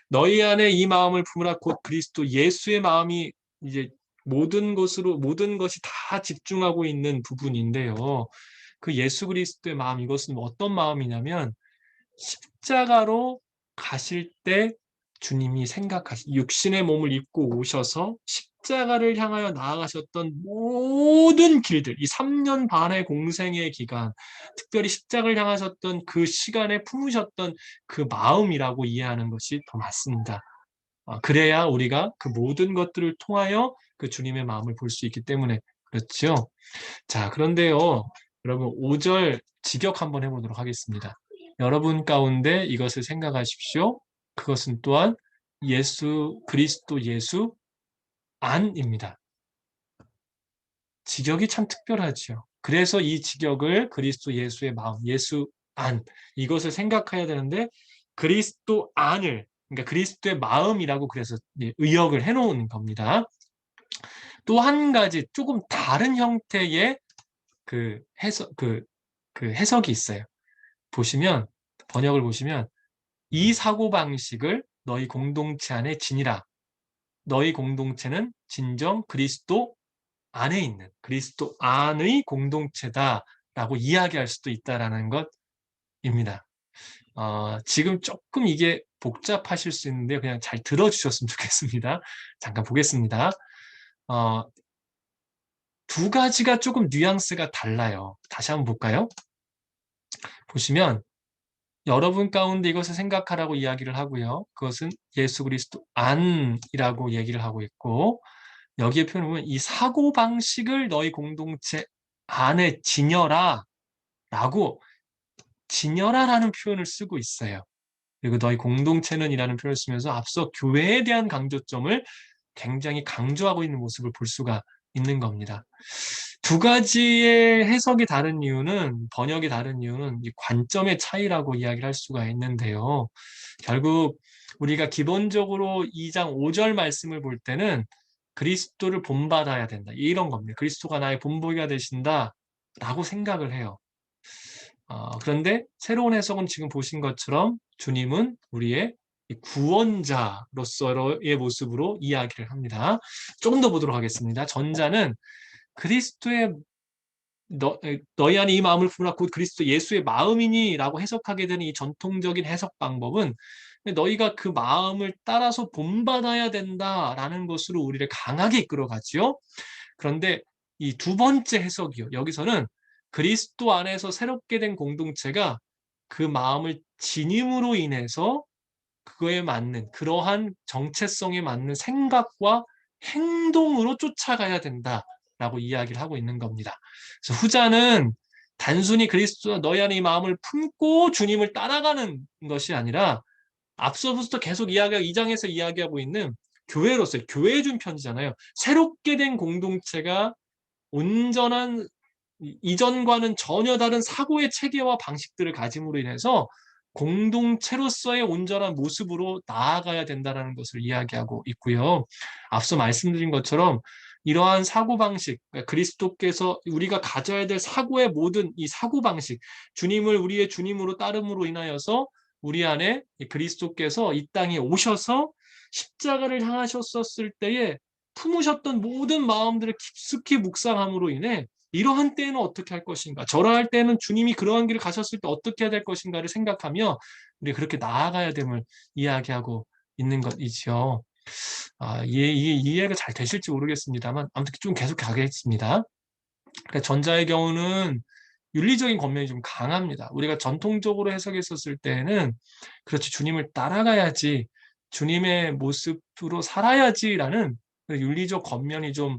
S1: 너희 안에 이 마음을 품으라 곧 그리스도 예수의 마음이 이제 모든 것이 다 집중하고 있는 부분인데요. 그 예수 그리스도의 마음, 이것은 어떤 마음이냐면 십자가로 가실 때 주님이 육신의 몸을 입고 오셔서 십자가를 향하여 나아가셨던 모든 길들, 이 3년 반의 공생의 기간, 특별히 십자가를 향하셨던 그 시간에 품으셨던 그 마음이라고 이해하는 것이 더 맞습니다. 그래야 우리가 그 모든 것들을 통하여 그 주님의 마음을 볼 수 있기 때문에 그렇죠. 자, 그런데요, 여러분 5절 직역 한번 해보도록 하겠습니다. 여러분 가운데 이것을 생각하십시오. 그것은 또한 그리스도 예수 안입니다. 직역이 참 특별하죠. 그래서 이 직역을 그리스도 예수의 마음, 예수 안, 이것을 생각해야 되는데 그리스도 안을, 그러니까 그리스도의 마음이라고 그래서 의역을 해놓은 겁니다. 또 한 가지 조금 다른 형태의 그 해석이 있어요. 번역을 보시면 이 사고방식을 너희 공동체 안에 지니라. 너희 공동체는 진정 그리스도 안에 있는 그리스도 안의 공동체다라고 이야기할 수도 있다라는 것입니다. 지금 조금 이게 복잡하실 수 있는데 그냥 잘 들어주셨으면 좋겠습니다. 잠깐 보겠습니다. 두 가지가 조금 뉘앙스가 달라요. 다시 한번 볼까요? 보시면 여러분 가운데 이것을 생각하라고 이야기를 하고요. 그것은 예수 그리스도 안이라고 얘기를 하고 있고 여기에 표현을 보면 이 사고방식을 너희 공동체 안에 지녀라 라고 지녀라라는 표현을 쓰고 있어요. 그리고 너희 공동체는 이라는 표현을 쓰면서 앞서 교회에 대한 강조점을 굉장히 강조하고 있는 모습을 볼 수가 있는 겁니다. 두 가지의 해석이 다른 이유는, 번역이 다른 이유는 이 관점의 차이라고 이야기를 할 수가 있는데요. 결국 우리가 기본적으로 2장 5절 말씀을 볼 때는 그리스도를 본받아야 된다. 이런 겁니다. 그리스도가 나의 본보기가 되신다. 라고 생각을 해요. 그런데 새로운 해석은 지금 보신 것처럼 주님은 우리의 구원자로서의 모습으로 이야기를 합니다. 조금 더 보도록 하겠습니다. 전자는 그리스도의 너희 안에 이 마음을 품으라 곧 그리스도 예수의 마음이니 라고 해석하게 되는 이 전통적인 해석 방법은 너희가 그 마음을 따라서 본받아야 된다라는 것으로 우리를 강하게 이끌어가지요. 그런데 이 두 번째 해석이요. 여기서는 그리스도 안에서 새롭게 된 공동체가 그 마음을 지님으로 인해서 그거에 맞는 그러한 정체성에 맞는 생각과 행동으로 쫓아가야 된다라고 이야기를 하고 있는 겁니다. 그래서 후자는 단순히 그리스도 너희 안에 이 마음을 품고 주님을 따라가는 것이 아니라 앞서부터 계속 2장에서 이야기하고 있는 교회로서 교회에 준 편지잖아요. 새롭게 된 공동체가 온전한 이전과는 전혀 다른 사고의 체계와 방식들을 가짐으로 인해서 공동체로서의 온전한 모습으로 나아가야 된다는 것을 이야기하고 있고요. 앞서 말씀드린 것처럼 이러한 사고방식, 그러니까 그리스도께서 우리가 가져야 될 사고의 모든 이 사고방식, 주님을 우리의 주님으로 따름으로 인하여서 우리 안에 그리스도께서 이 땅에 오셔서 십자가를 향하셨을 때에 품으셨던 모든 마음들을 깊숙이 묵상함으로 인해 이러한 때에는 어떻게 할 것인가, 저러할 때는 주님이 그러한 길을 가셨을 때 어떻게 해야 될 것인가를 생각하며 우리 그렇게 나아가야 됨을 이야기하고 있는 것이죠. 이해가 잘 되실지 모르겠습니다만 아무튼 좀 계속 가겠습니다. 그러니까 전자의 경우는 윤리적인 권면이 좀 강합니다. 우리가 전통적으로 해석했었을 때는 그렇지 주님을 따라가야지 주님의 모습으로 살아야지라는 윤리적 권면이 좀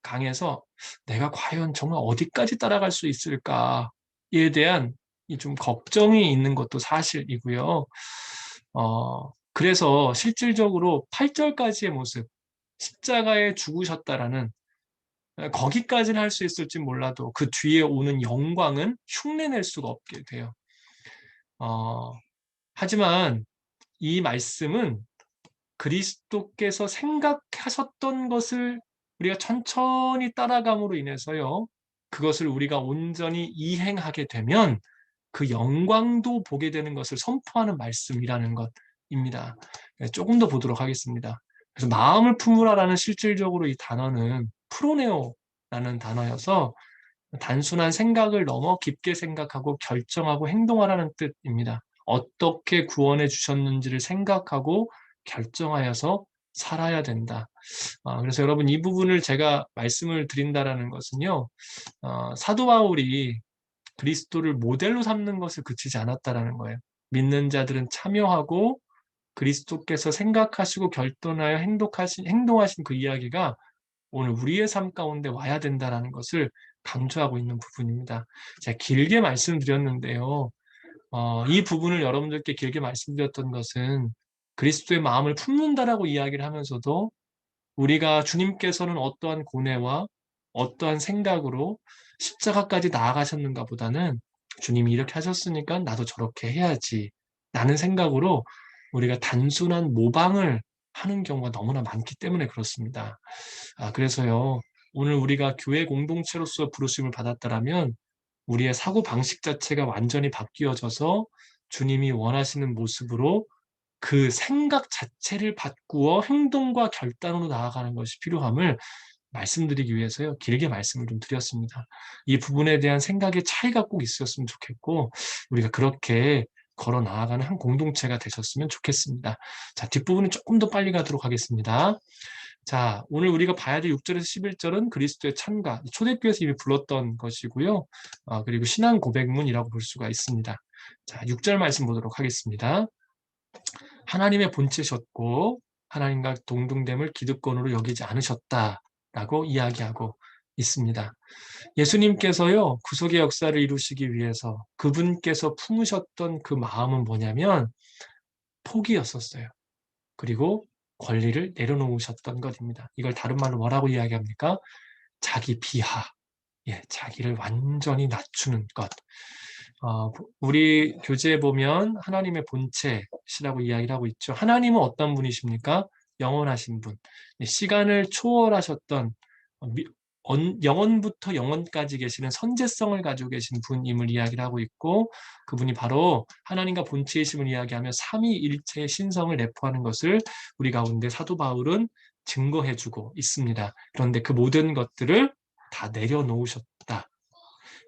S1: 강해서 내가 과연 정말 어디까지 따라갈 수 있을까에 대한 이 좀 걱정이 있는 것도 사실이고요. 그래서 실질적으로 8절까지의 모습, 십자가에 죽으셨다라는 거기까지는 할 수 있을지 몰라도 그 뒤에 오는 영광은 흉내낼 수가 없게 돼요. 어, 하지만 이 말씀은 그리스도께서 생각하셨던 것을 우리가 천천히 따라감으로 인해서요, 그것을 우리가 온전히 이행하게 되면 그 영광도 보게 되는 것을 선포하는 말씀이라는 것입니다. 조금 더 보도록 하겠습니다. 그래서 마음을 품으라라는 실질적으로 이 단어는 프로네오라는 단어여서 단순한 생각을 넘어 깊게 생각하고 결정하고 행동하라는 뜻입니다. 어떻게 구원해 주셨는지를 생각하고 결정하여서 살아야 된다. 그래서 여러분 이 부분을 제가 말씀을 드린다라는 것은요, 사도 바울이 그리스도를 모델로 삼는 것을 그치지 않았다라는 거예요. 믿는 자들은 참여하고 그리스도께서 생각하시고 결단하여 행동하신 그 이야기가 오늘 우리의 삶 가운데 와야 된다라는 것을 강조하고 있는 부분입니다. 제가 길게 말씀드렸는데요. 이 부분을 여러분들께 길게 말씀드렸던 것은 그리스도의 마음을 품는다라고 이야기를 하면서도 우리가 주님께서는 어떠한 고뇌와 어떠한 생각으로 십자가까지 나아가셨는가 보다는 주님이 이렇게 하셨으니까 나도 저렇게 해야지 라는 생각으로 우리가 단순한 모방을 하는 경우가 너무나 많기 때문에 그렇습니다. 그래서요, 오늘 우리가 교회 공동체로서 부르심을 받았다라면 우리의 사고 방식 자체가 완전히 바뀌어져서 주님이 원하시는 모습으로 그 생각 자체를 바꾸어 행동과 결단으로 나아가는 것이 필요함을 말씀드리기 위해서요, 길게 말씀을 좀 드렸습니다. 이 부분에 대한 생각의 차이가 꼭 있었으면 좋겠고, 우리가 그렇게 걸어 나아가는 한 공동체가 되셨으면 좋겠습니다. 자, 뒷부분은 조금 더 빨리 가도록 하겠습니다. 자, 오늘 우리가 봐야 될 6절에서 11절은 그리스도의 찬가, 초대교회에서 이미 불렀던 것이고요. 그리고 신앙 고백문이라고 볼 수가 있습니다. 자, 6절 말씀 보도록 하겠습니다. 하나님의 본체셨고 하나님과 동등됨을 기득권으로 여기지 않으셨다라고 이야기하고 있습니다. 예수님께서요, 구속의 역사를 이루시기 위해서 그분께서 품으셨던 그 마음은 뭐냐면 포기였었어요. 그리고 권리를 내려놓으셨던 것입니다. 이걸 다른 말로 뭐라고 이야기합니까? 자기 비하, 자기를 완전히 낮추는 것. 우리 교재에 보면 하나님의 본체시라고 이야기를 하고 있죠. 하나님은 어떤 분이십니까? 영원하신 분. 시간을 초월하셨던 영원부터 영원까지 계시는 선제성을 가지고 계신 분임을 이야기를 하고 있고 그분이 바로 하나님과 본체이심을 이야기하며 삼위일체의 신성을 내포하는 것을 우리 가운데 사도 바울은 증거해주고 있습니다. 그런데 그 모든 것들을 다 내려놓으셨다.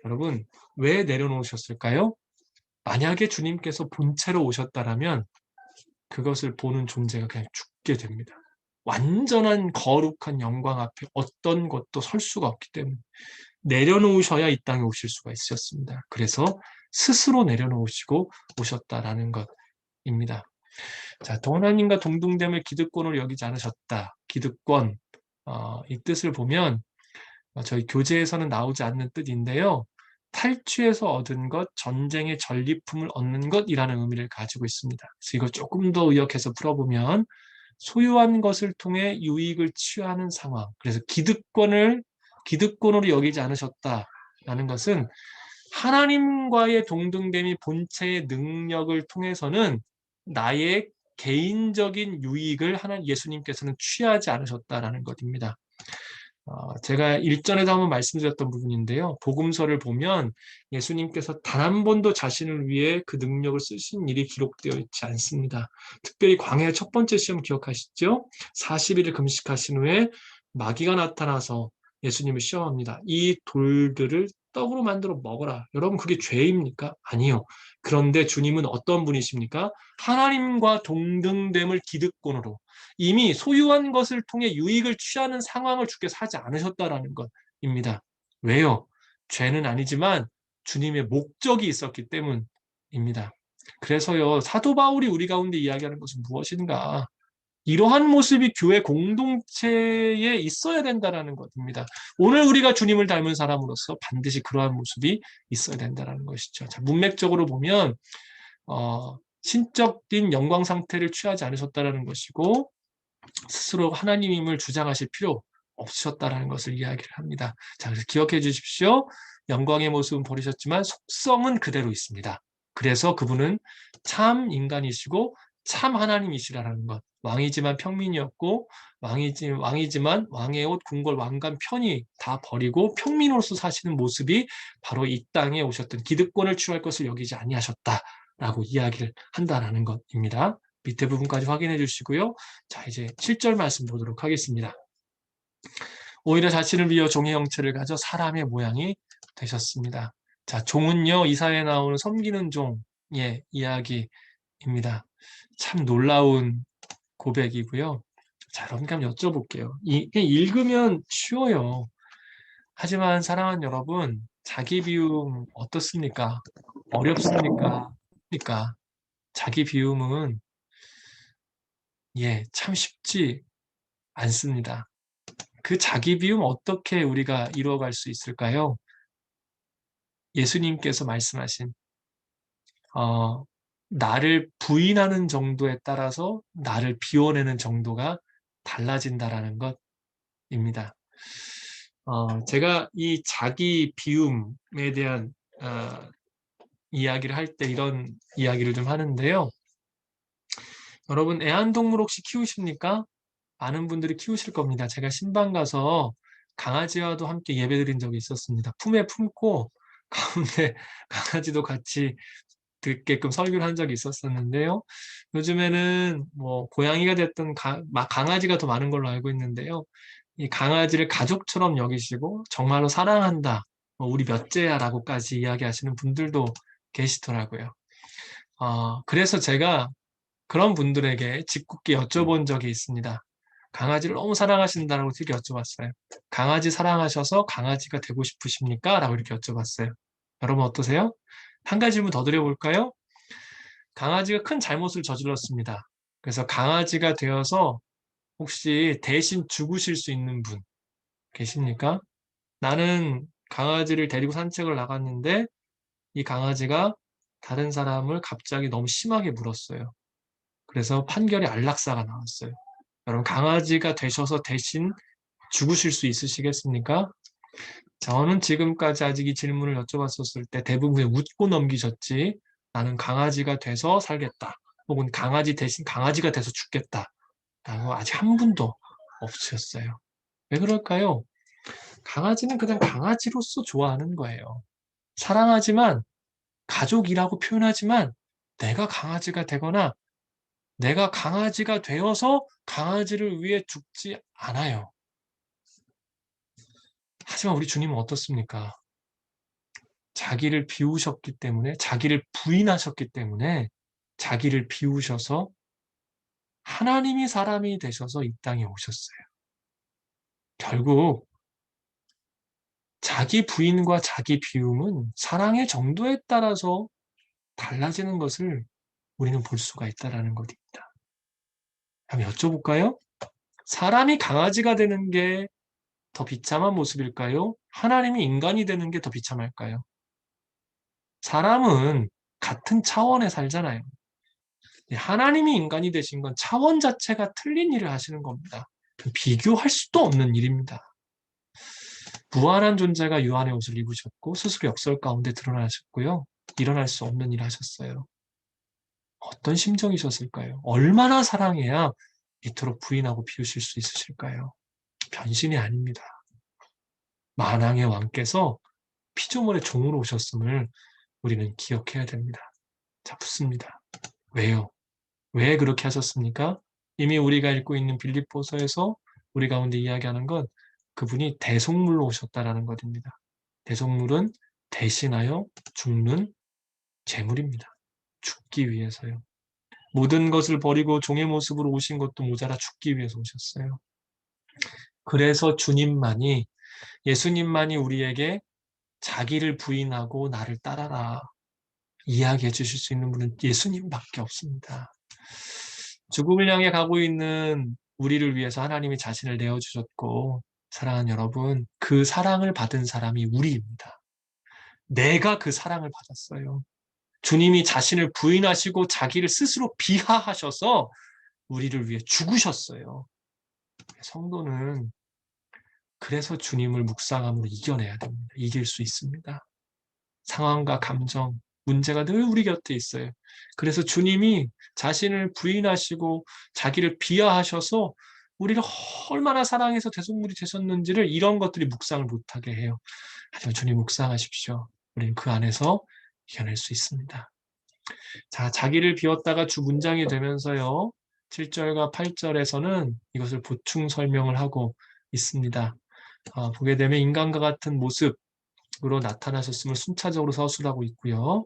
S1: 여러분, 왜 내려놓으셨을까요? 만약에 주님께서 본체로 오셨다라면 그것을 보는 존재가 그냥 죽게 됩니다. 완전한 거룩한 영광 앞에 어떤 것도 설 수가 없기 때문에 내려놓으셔야 이 땅에 오실 수가 있었습니다. 그래서 스스로 내려놓으시고 오셨다라는 것입니다. 자, 하나님과 동등됨을 기득권으로 여기지 않으셨다. 기득권, 이 뜻을 보면 저희 교재에서는 나오지 않는 뜻인데요. 탈취해서 얻은 것, 전쟁의 전리품을 얻는 것이라는 의미를 가지고 있습니다. 그래서 이걸 조금 더 의역해서 풀어보면 소유한 것을 통해 유익을 취하는 상황. 그래서 기득권으로 여기지 않으셨다라는 것은 하나님과의 동등됨이 본체의 능력을 통해서는 나의 개인적인 유익을 예수님께서는 취하지 않으셨다라는 것입니다. 제가 일전에도 한번 말씀드렸던 부분인데요. 복음서를 보면 예수님께서 단 한 번도 자신을 위해 그 능력을 쓰신 일이 기록되어 있지 않습니다. 특별히 광야의 첫 번째 시험 기억하시죠? 40일을 금식하신 후에 마귀가 나타나서 예수님을 시험합니다. 이 돌들을 떡으로 만들어 먹어라. 여러분 그게 죄입니까? 아니요. 그런데 주님은 어떤 분이십니까? 하나님과 동등됨을 기득권으로 이미 소유한 것을 통해 유익을 취하는 상황을 주께서 하지 않으셨다라는 것입니다. 왜요? 죄는 아니지만 주님의 목적이 있었기 때문입니다. 그래서요, 사도 바울이 우리 가운데 이야기하는 것은 무엇인가? 이러한 모습이 교회 공동체에 있어야 된다는 것입니다. 오늘 우리가 주님을 닮은 사람으로서 반드시 그러한 모습이 있어야 된다는 것이죠. 자, 문맥적으로 보면 신적인 영광 상태를 취하지 않으셨다는 것이고 스스로 하나님임을 주장하실 필요 없으셨다는 것을 이야기를 합니다. 자, 그래서 기억해 주십시오. 영광의 모습은 버리셨지만 속성은 그대로 있습니다. 그래서 그분은 참 인간이시고 참 하나님이시라는 것. 왕이지만 평민이었고 왕이지만 왕의 옷, 궁궐, 왕관 편히 다 버리고 평민으로서 사시는 모습이 바로 이 땅에 오셨던 기득권을 취할 것을 여기지 아니하셨다라고 이야기를 한다라는 것입니다. 밑에 부분까지 확인해 주시고요. 자, 이제 7절 말씀 보도록 하겠습니다. 오히려 자신을 비워 종의 형체를 가져 사람의 모양이 되셨습니다. 자, 종은요, 이사에 나오는 섬기는 종의 이야기입니다. 참 놀라운 고백이고요. 자, 여러분께 한번 여쭤볼게요. 이게 읽으면 쉬워요. 하지만 사랑하는 여러분, 자기 비움 어떻습니까? 어렵습니까? 그러니까 자기 비움은 참 쉽지 않습니다. 그 자기 비움 어떻게 우리가 이루어갈 수 있을까요? 예수님께서 말씀하신 나를 부인하는 정도에 따라서 나를 비워내는 정도가 달라진다라는 것입니다. 제가 이 자기 비움에 대한 이야기를 할 때 이런 이야기를 좀 하는데요. 여러분 애완동물 혹시 키우십니까? 많은 분들이 키우실 겁니다. 제가 신방 가서 강아지와도 함께 예배드린 적이 있었습니다. 품에 품고 가운데 강아지도 같이 듣게끔 설교를 한 적이 있었었는데요. 요즘에는 뭐 고양이가 됐든 강아지가 더 많은 걸로 알고 있는데요. 이 강아지를 가족처럼 여기시고 정말로 사랑한다. 우리 몇째야라고까지 이야기하시는 분들도 계시더라고요. 그래서 제가 그런 분들에게 짓궂게 여쭤본 적이 있습니다. 강아지를 너무 사랑하신다고 이렇게 여쭤봤어요. 강아지 사랑하셔서 강아지가 되고 싶으십니까? 라고 이렇게 여쭤봤어요. 여러분 어떠세요? 한 가지 질문 더 드려볼까요? 강아지가 큰 잘못을 저질렀습니다. 그래서 강아지가 되어서 혹시 대신 죽으실 수 있는 분 계십니까? 나는 강아지를 데리고 산책을 나갔는데 이 강아지가 다른 사람을 갑자기 너무 심하게 물었어요. 그래서 판결이 안락사가 나왔어요. 여러분 강아지가 되셔서 대신 죽으실 수 있으시겠습니까? 저는 지금까지 아직 이 질문을 여쭤봤었을 때 대부분 웃고 넘기셨지 나는 강아지가 돼서 살겠다. 혹은 강아지 대신 강아지가 돼서 죽겠다. 라고 아직 한 분도 없으셨어요. 왜 그럴까요? 강아지는 그냥 강아지로서 좋아하는 거예요. 사랑하지만 가족이라고 표현하지만 내가 강아지가 되거나 내가 강아지가 되어서 강아지를 위해 죽지 않아요. 하지만 우리 주님은 어떻습니까? 자기를 비우셨기 때문에, 자기를 부인하셨기 때문에 자기를 비우셔서 하나님이 사람이 되셔서 이 땅에 오셨어요. 결국 자기 부인과 자기 비움은 사랑의 정도에 따라서 달라지는 것을 우리는 볼 수가 있다는 것입니다. 한번 여쭤볼까요? 사람이 강아지가 되는 게 더 비참한 모습일까요? 하나님이 인간이 되는 게 더 비참할까요? 사람은 같은 차원에 살잖아요. 하나님이 인간이 되신 건 차원 자체가 틀린 일을 하시는 겁니다. 비교할 수도 없는 일입니다. 무한한 존재가 유한의 옷을 입으셨고 스스로 역설 가운데 드러나셨고요. 일어날 수 없는 일을 하셨어요. 어떤 심정이셨을까요? 얼마나 사랑해야 이토록 부인하고 비우실 수 있으실까요? 변신이 아닙니다. 만왕의 왕께서 피조물의 종으로 오셨음을 우리는 기억해야 됩니다. 자, 묻습니다. 왜요? 왜 그렇게 하셨습니까? 이미 우리가 읽고 있는 빌립보서에서 우리 가운데 이야기하는 건 그분이 대속물로 오셨다라는 것입니다. 대속물은 대신하여 죽는 제물입니다. 죽기 위해서요. 모든 것을 버리고 종의 모습으로 오신 것도 모자라 죽기 위해서 오셨어요. 그래서 예수님만이 우리에게 자기를 부인하고 나를 따라라 이야기해 주실 수 있는 분은 예수님밖에 없습니다. 죽음을 향해 가고 있는 우리를 위해서 하나님이 자신을 내어주셨고, 사랑하는 여러분, 그 사랑을 받은 사람이 우리입니다. 내가 그 사랑을 받았어요. 주님이 자신을 부인하시고 자기를 스스로 비하하셔서 우리를 위해 죽으셨어요. 성도는 그래서 주님을 묵상함으로 이겨내야 됩니다. 이길 수 있습니다. 상황과 감정, 문제가 늘 우리 곁에 있어요. 그래서 주님이 자신을 부인하시고 자기를 비하하셔서 우리를 얼마나 사랑해서 대속물이 되셨는지를 이런 것들이 묵상을 못하게 해요. 하지만 주님 묵상하십시오. 우리는 그 안에서 이겨낼 수 있습니다. 자, 자기를 비웠다가 주 문장이 되면서요. 7절과 8절에서는 이것을 보충 설명을 하고 있습니다. 보게 되면 인간과 같은 모습으로 나타나셨음을 순차적으로 서술하고 있고요.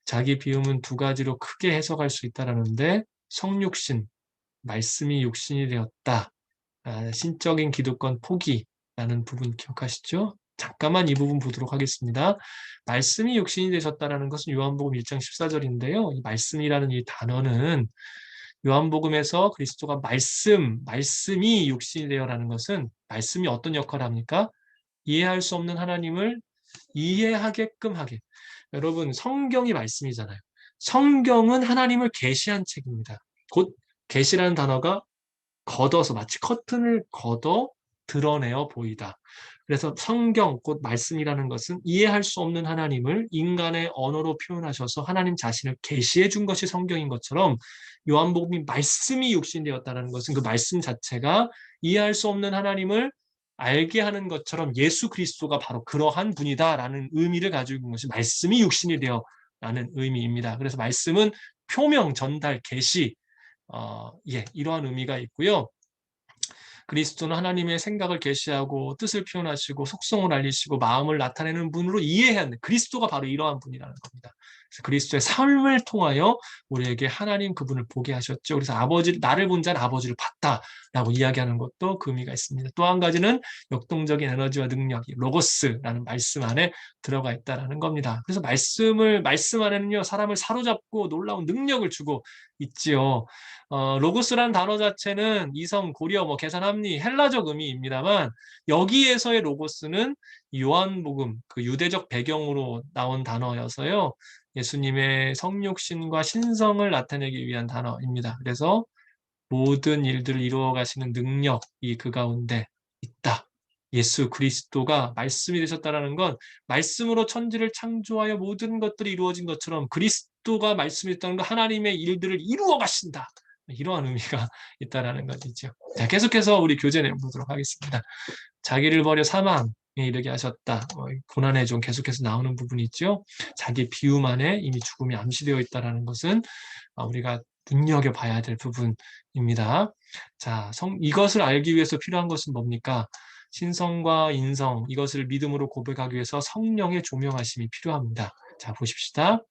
S1: 자기 비움은 두 가지로 크게 해석할 수 있다라는데 성육신, 말씀이 육신이 되었다. 신적인 기득권 포기라는 부분 기억하시죠? 잠깐만 이 부분 보도록 하겠습니다. 말씀이 육신이 되셨다라는 것은 요한복음 1장 14절인데요. 이 말씀이라는 이 단어는 요한복음에서 그리스도가 말씀이 육신이 되어라는 것은 말씀이 어떤 역할을 합니까? 이해할 수 없는 하나님을 이해하게끔 하게. 여러분, 성경이 말씀이잖아요. 성경은 하나님을 계시한 책입니다. 곧 계시라는 단어가 걷어서 마치 커튼을 걷어 드러내어 보이다. 그래서 성경, 곧 말씀이라는 것은 이해할 수 없는 하나님을 인간의 언어로 표현하셔서 하나님 자신을 계시해 준 것이 성경인 것처럼 요한복음이 말씀이 육신되었다는 것은 그 말씀 자체가 이해할 수 없는 하나님을 알게 하는 것처럼 예수 그리스도가 바로 그러한 분이다라는 의미를 가지고 있는 것이 말씀이 육신이 되어라는 의미입니다. 그래서 말씀은 표명, 전달, 계시, 이러한 의미가 있고요. 그리스도는 하나님의 생각을 계시하고 뜻을 표현하시고 속성을 알리시고 마음을 나타내는 분으로 이해해야 하는 그리스도가 바로 이러한 분이라는 겁니다. 그래서 그리스도의 삶을 통하여 우리에게 하나님 그분을 보게 하셨죠. 그래서 나를 본 자는 아버지를 봤다라고 이야기하는 것도 그 의미가 있습니다. 또 한 가지는 역동적인 에너지와 능력이 로고스라는 말씀 안에 들어가 있다라는 겁니다. 그래서 말씀 안에는요 사람을 사로잡고 놀라운 능력을 주고 있지요. 로고스라는 단어 자체는 이성, 고려, 계산, 합리, 헬라적 의미입니다만 여기에서의 로고스는 요한복음, 그 유대적 배경으로 나온 단어여서요. 예수님의 성육신과 신성을 나타내기 위한 단어입니다. 그래서 모든 일들을 이루어 가시는 능력이 그 가운데 있다. 예수 그리스도가 말씀이 되셨다라는 건 말씀으로 천지를 창조하여 모든 것들이 이루어진 것처럼 그리스도가 말씀이 됐다는 건 하나님의 일들을 이루어 가신다. 이러한 의미가 있다라는 것이죠. 자, 계속해서 우리 교재 내용 보도록 하겠습니다. 자기를 버려 사망에 이르게 하셨다. 고난의 종 계속해서 나오는 부분이 있죠. 자기 비움 안에 이미 죽음이 암시되어 있다라는 것은 우리가 눈여겨봐야 될 부분입니다. 자, 이것을 알기 위해서 필요한 것은 뭡니까? 신성과 인성, 이것을 믿음으로 고백하기 위해서 성령의 조명하심이 필요합니다. 자, 보십시다.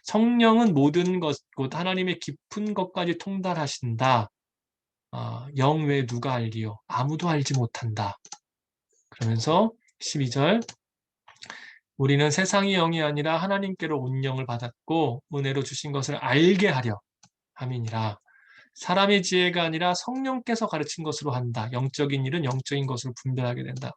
S1: 성령은 모든 것, 곧 하나님의 깊은 것까지 통달하신다. 영 외 누가 알리요? 아무도 알지 못한다. 그러면서 12절 우리는 세상의 영이 아니라 하나님께로 온 영을 받았고 은혜로 주신 것을 알게 하려 함이니라. 사람의 지혜가 아니라 성령께서 가르친 것으로 한다. 영적인 일은 영적인 것으로 분별하게 된다.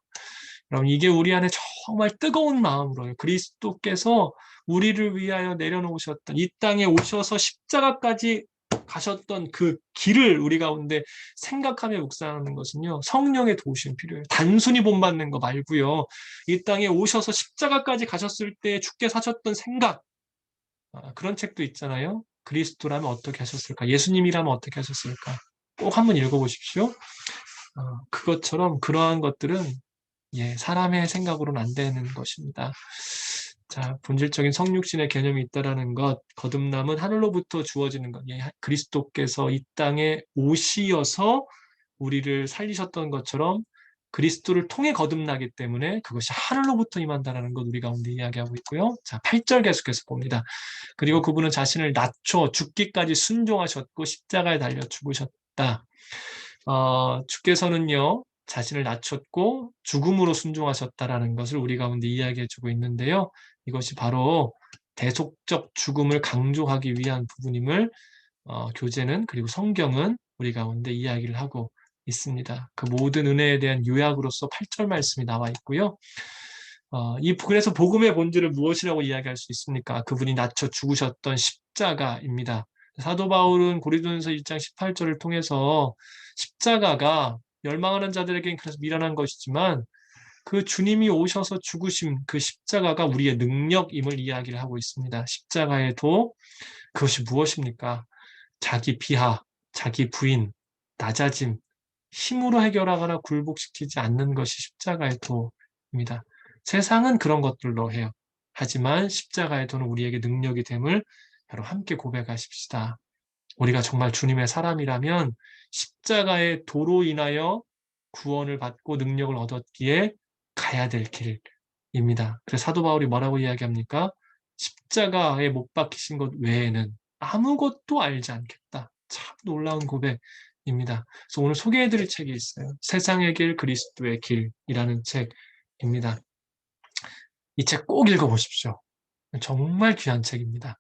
S1: 여러분 이게 우리 안에 정말 뜨거운 마음으로요. 그리스도께서 우리를 위하여 내려놓으셨던 이 땅에 오셔서 십자가까지 가셨던 그 길을 우리 가운데 생각하며 묵상하는 것은요. 성령의 도우심이 필요해요. 단순히 본받는 거 말고요. 이 땅에 오셔서 십자가까지 가셨을 때 주께 사셨던 생각 그런 책도 있잖아요. 그리스도라면 어떻게 하셨을까? 예수님이라면 어떻게 하셨을까? 꼭 한번 읽어보십시오. 그것처럼 그러한 것들은 사람의 생각으로는 안 되는 것입니다. 자, 본질적인 성육신의 개념이 있다라는 것, 거듭남은 하늘로부터 주어지는 것. 그리스도께서 이 땅에 오시어서 우리를 살리셨던 것처럼 그리스도를 통해 거듭나기 때문에 그것이 하늘로부터 임한다라는 것 우리 가운데 이야기하고 있고요. 자, 8절 계속해서 봅니다. 그리고 그분은 자신을 낮춰 죽기까지 순종하셨고 십자가에 달려 죽으셨다. 주께서는요, 자신을 낮췄고 죽음으로 순종하셨다라는 것을 우리 가운데 이야기해주고 있는데요. 이것이 바로 대속적 죽음을 강조하기 위한 부분임을 교재는 그리고 성경은 우리 가운데 이야기를 하고 있습니다. 그 모든 은혜에 대한 요약으로서 8절 말씀이 나와 있고요. 그래서 복음의 본질을 무엇이라고 이야기할 수 있습니까? 그분이 낮춰 죽으셨던 십자가입니다. 사도 바울은 고린도전서 1장 18절을 통해서 십자가가 멸망하는 자들에게는 그래서 미련한 것이지만 그 주님이 오셔서 죽으심 그 십자가가 우리의 능력임을 이야기를 하고 있습니다. 십자가의 도 그것이 무엇입니까? 자기 비하, 자기 부인, 낮아짐, 힘으로 해결하거나 굴복시키지 않는 것이 십자가의 도입니다. 세상은 그런 것들로 해요. 하지만 십자가의 도는 우리에게 능력이 됨을 여러분 함께 고백하십시다. 우리가 정말 주님의 사람이라면 십자가의 도로 인하여 구원을 받고 능력을 얻었기에 가야 될 길입니다. 그래서 사도 바울이 뭐라고 이야기합니까? 십자가에 못 박히신 것 외에는 아무것도 알지 않겠다. 참 놀라운 고백입니다. 그래서 오늘 소개해드릴 책이 있어요. 세상의 길, 그리스도의 길이라는 책입니다. 이 책 꼭 읽어보십시오. 정말 귀한 책입니다.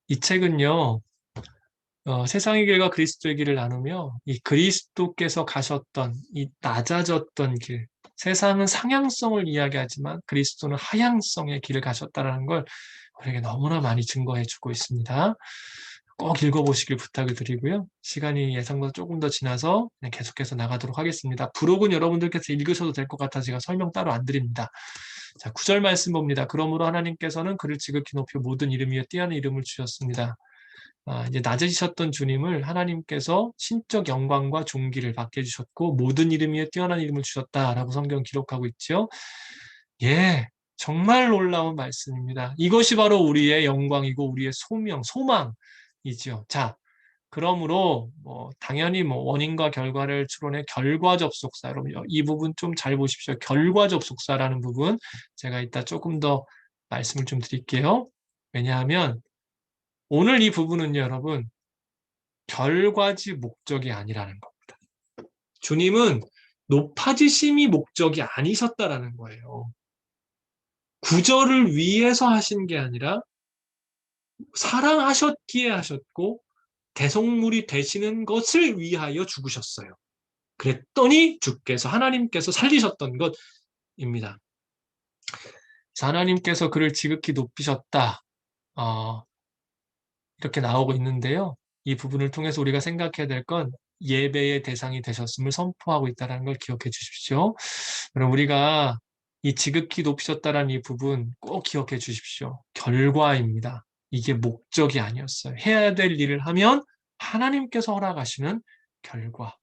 S1: 이 책은요, 세상의 길과 그리스도의 길을 나누며 이 그리스도께서 가셨던 이 낮아졌던 길, 세상은 상향성을 이야기하지만 그리스도는 하향성의 길을 가셨다는 걸 우리에게 너무나 많이 증거해주고 있습니다. 꼭 읽어보시길 부탁을 드리고요. 시간이 예상보다 조금 더 지나서 그냥 계속해서 나가도록 하겠습니다. 부록은 여러분들께서 읽으셔도 될 것 같아 제가 설명 따로 안 드립니다. 자, 9절 말씀 봅니다. 그러므로 하나님께서는 그를 지극히 높여 모든 이름 위에 뛰어난 이름을 주셨습니다. 이제 낮으셨던 주님을 하나님께서 신적 영광과 존귀를 받게 해주셨고 모든 이름 위에 뛰어난 이름을 주셨다라고 성경 기록하고 있죠. 예, 정말 놀라운 말씀입니다. 이것이 바로 우리의 영광이고 우리의 소망이죠. 자, 그러므로 당연히 원인과 결과를 추론해 결과 접속사, 여러분 이 부분 좀 잘 보십시오. 결과 접속사라는 부분 제가 이따 조금 더 말씀을 좀 드릴게요. 왜냐하면 오늘 이 부분은요, 여러분 결과지 목적이 아니라는 겁니다. 주님은 높아지심이 목적이 아니셨다라는 거예요. 구절을 위해서 하신 게 아니라 사랑하셨기에 하셨고 대속물이 되시는 것을 위하여 죽으셨어요. 그랬더니 주께서 하나님께서 살리셨던 것입니다. 하나님께서 그를 지극히 높이셨다. 이렇게 나오고 있는데요. 이 부분을 통해서 우리가 생각해야 될 건 예배의 대상이 되셨음을 선포하고 있다는 걸 기억해 주십시오. 그럼 우리가 이 지극히 높이셨다는 이 부분 꼭 기억해 주십시오. 결과입니다. 이게 목적이 아니었어요. 해야 될 일을 하면 하나님께서 허락하시는 결과.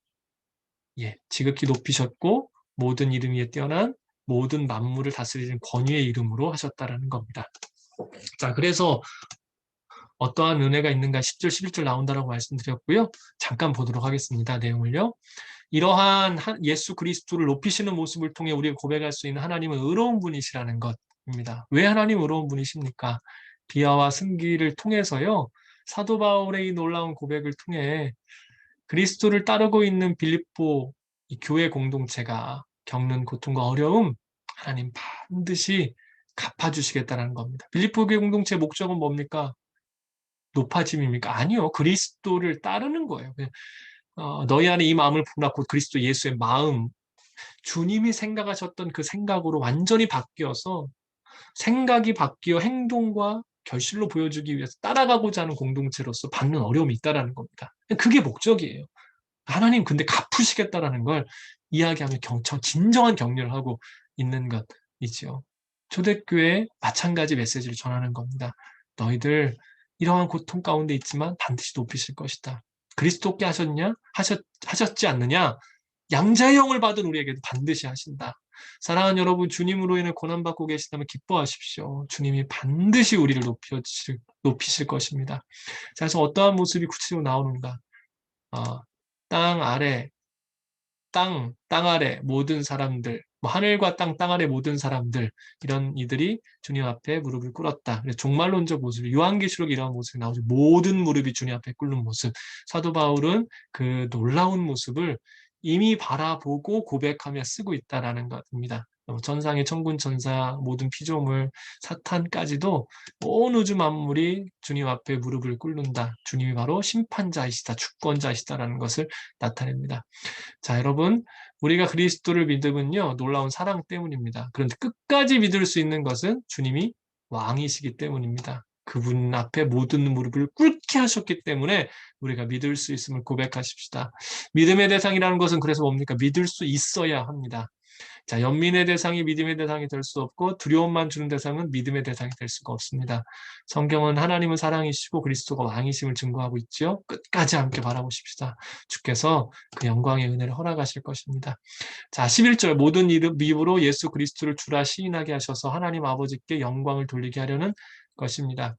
S1: 예, 지극히 높이셨고 모든 이름 위에 뛰어난 모든 만물을 다스리는 권위의 이름으로 하셨다라는 겁니다. 자, 그래서 어떠한 은혜가 있는가 10절, 11절 나온다라고 말씀드렸고요. 잠깐 보도록 하겠습니다. 내용을요. 이러한 예수 그리스도를 높이시는 모습을 통해 우리가 고백할 수 있는 하나님은 의로운 분이시라는 것입니다. 왜 하나님 의로운 분이십니까? 비하와 승기를 통해서요. 사도 바울의 이 놀라운 고백을 통해 그리스도를 따르고 있는 빌립보 이 교회 공동체가 겪는 고통과 어려움 하나님 반드시 갚아주시겠다는 겁니다. 빌립보 교회 공동체의 목적은 뭡니까? 높아짐입니까? 아니요. 그리스도를 따르는 거예요. 너희 안에 이 마음을 품으라 곧 그리스도 예수의 마음, 주님이 생각하셨던 그 생각으로 완전히 바뀌어서 생각이 바뀌어 행동과 결실로 보여주기 위해서 따라가고자 하는 공동체로서 받는 어려움이 있다는 겁니다. 그게 목적이에요. 하나님 근데 갚으시겠다라는 걸 이야기하며 진정한 격려를 하고 있는 것이죠. 초대교회 마찬가지 메시지를 전하는 겁니다. 너희들 이러한 고통 가운데 있지만 반드시 높이실 것이다. 그리스도께 하셨지 않느냐? 양자의 영을 받은 우리에게도 반드시 하신다. 사랑하는 여러분, 주님으로 인해 고난받고 계시다면 기뻐하십시오. 주님이 반드시 우리를 높이실 것입니다. 자, 그래서 어떠한 모습이 구체적으로 나오는가? 땅 아래 땅 아래 모든 사람들, 뭐 하늘과 땅 아래 모든 사람들, 이런 이들이 주님 앞에 무릎을 꿇었다. 종말론적 모습, 요한계시록 이런 모습이 나오죠. 모든 무릎이 주님 앞에 꿇는 모습. 사도 바울은 그 놀라운 모습을 이미 바라보고 고백하며 쓰고 있다라는 것입니다. 전상의 천군 천사, 모든 피조물, 사탄까지도 온 우주 만물이 주님 앞에 무릎을 꿇는다. 주님이 바로 심판자이시다, 주권자이시다라는 것을 나타냅니다. 자, 여러분, 우리가 그리스도를 믿음은요, 놀라운 사랑 때문입니다. 그런데 끝까지 믿을 수 있는 것은 주님이 왕이시기 때문입니다. 그분 앞에 모든 무릎을 꿇게 하셨기 때문에 우리가 믿을 수 있음을 고백하십시다. 믿음의 대상이라는 것은 그래서 뭡니까? 믿을 수 있어야 합니다. 자, 연민의 대상이 믿음의 대상이 될 수 없고 두려움만 주는 대상은 믿음의 대상이 될 수가 없습니다. 성경은 하나님은 사랑이시고 그리스도가 왕이심을 증거하고 있지요. 끝까지 함께 바라보십시다. 주께서 그 영광의 은혜를 허락하실 것입니다. 자, 11절 모든 입으로 예수 그리스도를 주라 시인하게 하셔서 하나님 아버지께 영광을 돌리게 하려는 것입니다.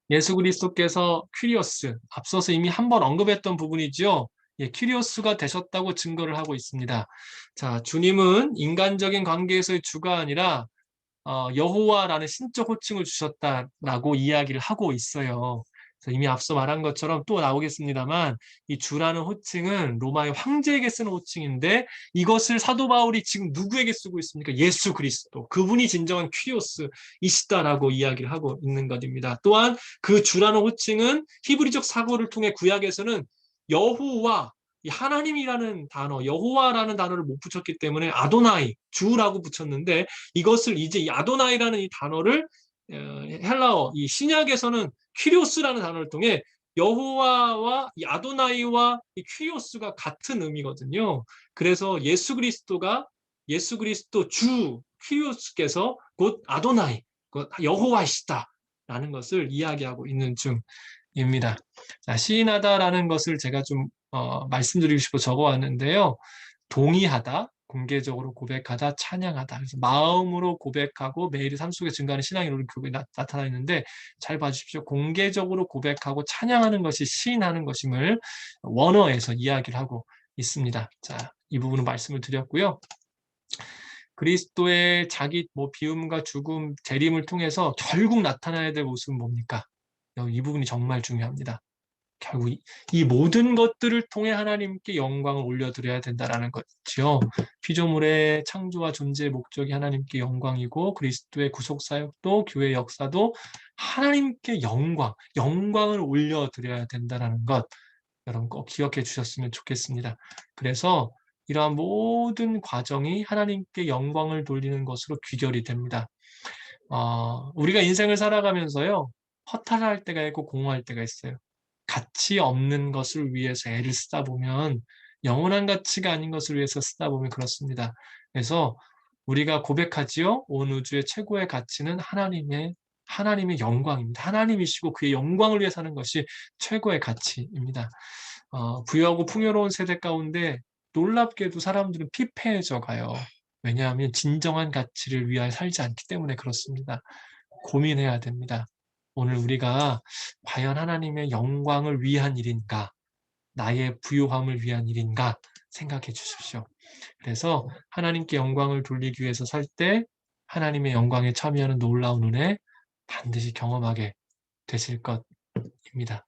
S1: 예수 그리스도께서 퀴리오스, 앞서서 이미 한 번 언급했던 부분이지요. 예, 퀴리오스가 되셨다고 증거를 하고 있습니다. 자, 주님은 인간적인 관계에서의 주가 아니라 여호와라는 신적 호칭을 주셨다라고 이야기를 하고 있어요. 그래서 이미 앞서 말한 것처럼 또 나오겠습니다만 이 주라는 호칭은 로마의 황제에게 쓰는 호칭인데 이것을 사도 바울이 지금 누구에게 쓰고 있습니까? 예수 그리스도. 그분이 진정한 퀴리오스이시다라고 이야기를 하고 있는 것입니다. 또한 그 주라는 호칭은 히브리적 사고를 통해 구약에서는 여호와 이 하나님이라는 단어, 여호와라는 단어를 못 붙였기 때문에 아도나이, 주라고 붙였는데 이것을 이제 이 아도나이라는 이 단어를 헬라어, 이 신약에서는 퀴리오스라는 단어를 통해 여호와와 이 아도나이와 이 퀴리오스가 같은 의미거든요. 그래서 예수 그리스도 주 퀴리오스께서 곧 아도나이, 곧 여호와이시다라는 것을 이야기하고 있는 중입니다. 자, 시인하다라는 것을 제가 좀 말씀드리고 싶어 적어왔는데요. 동의하다, 공개적으로 고백하다, 찬양하다. 그래서 마음으로 고백하고 매일 삶 속에 증가하는 신앙의 노력 교육이 나타나 있는데 잘 봐주십시오. 공개적으로 고백하고 찬양하는 것이 시인하는 것임을 원어에서 이야기를 하고 있습니다. 자, 이 부분은 말씀을 드렸고요. 그리스도의 자기 비움과 죽음, 재림을 통해서 결국 나타나야 될 모습은 뭡니까? 이 부분이 정말 중요합니다. 결국 이 모든 것들을 통해 하나님께 영광을 올려드려야 된다는 것이죠. 피조물의 창조와 존재의 목적이 하나님께 영광이고 그리스도의 구속사역도 교회 역사도 하나님께 영광을 올려드려야 된다는 것 여러분 꼭 기억해 주셨으면 좋겠습니다. 그래서 이러한 모든 과정이 하나님께 영광을 돌리는 것으로 귀결이 됩니다. 우리가 인생을 살아가면서요. 허탈할 때가 있고 공허할 때가 있어요. 가치 없는 것을 위해서 애를 쓰다 보면 영원한 가치가 아닌 것을 위해서 쓰다 보면 그렇습니다. 그래서 우리가 고백하지요. 온 우주의 최고의 가치는 하나님의 영광입니다. 하나님이시고 그의 영광을 위해 사는 것이 최고의 가치입니다. 부유하고 풍요로운 세대 가운데 놀랍게도 사람들은 피폐해져 가요. 왜냐하면 진정한 가치를 위하여 살지 않기 때문에 그렇습니다. 고민해야 됩니다. 오늘 우리가 과연 하나님의 영광을 위한 일인가, 나의 부요함을 위한 일인가 생각해 주십시오. 그래서 하나님께 영광을 돌리기 위해서 살 때 하나님의 영광에 참여하는 놀라운 은혜 반드시 경험하게 되실 것입니다.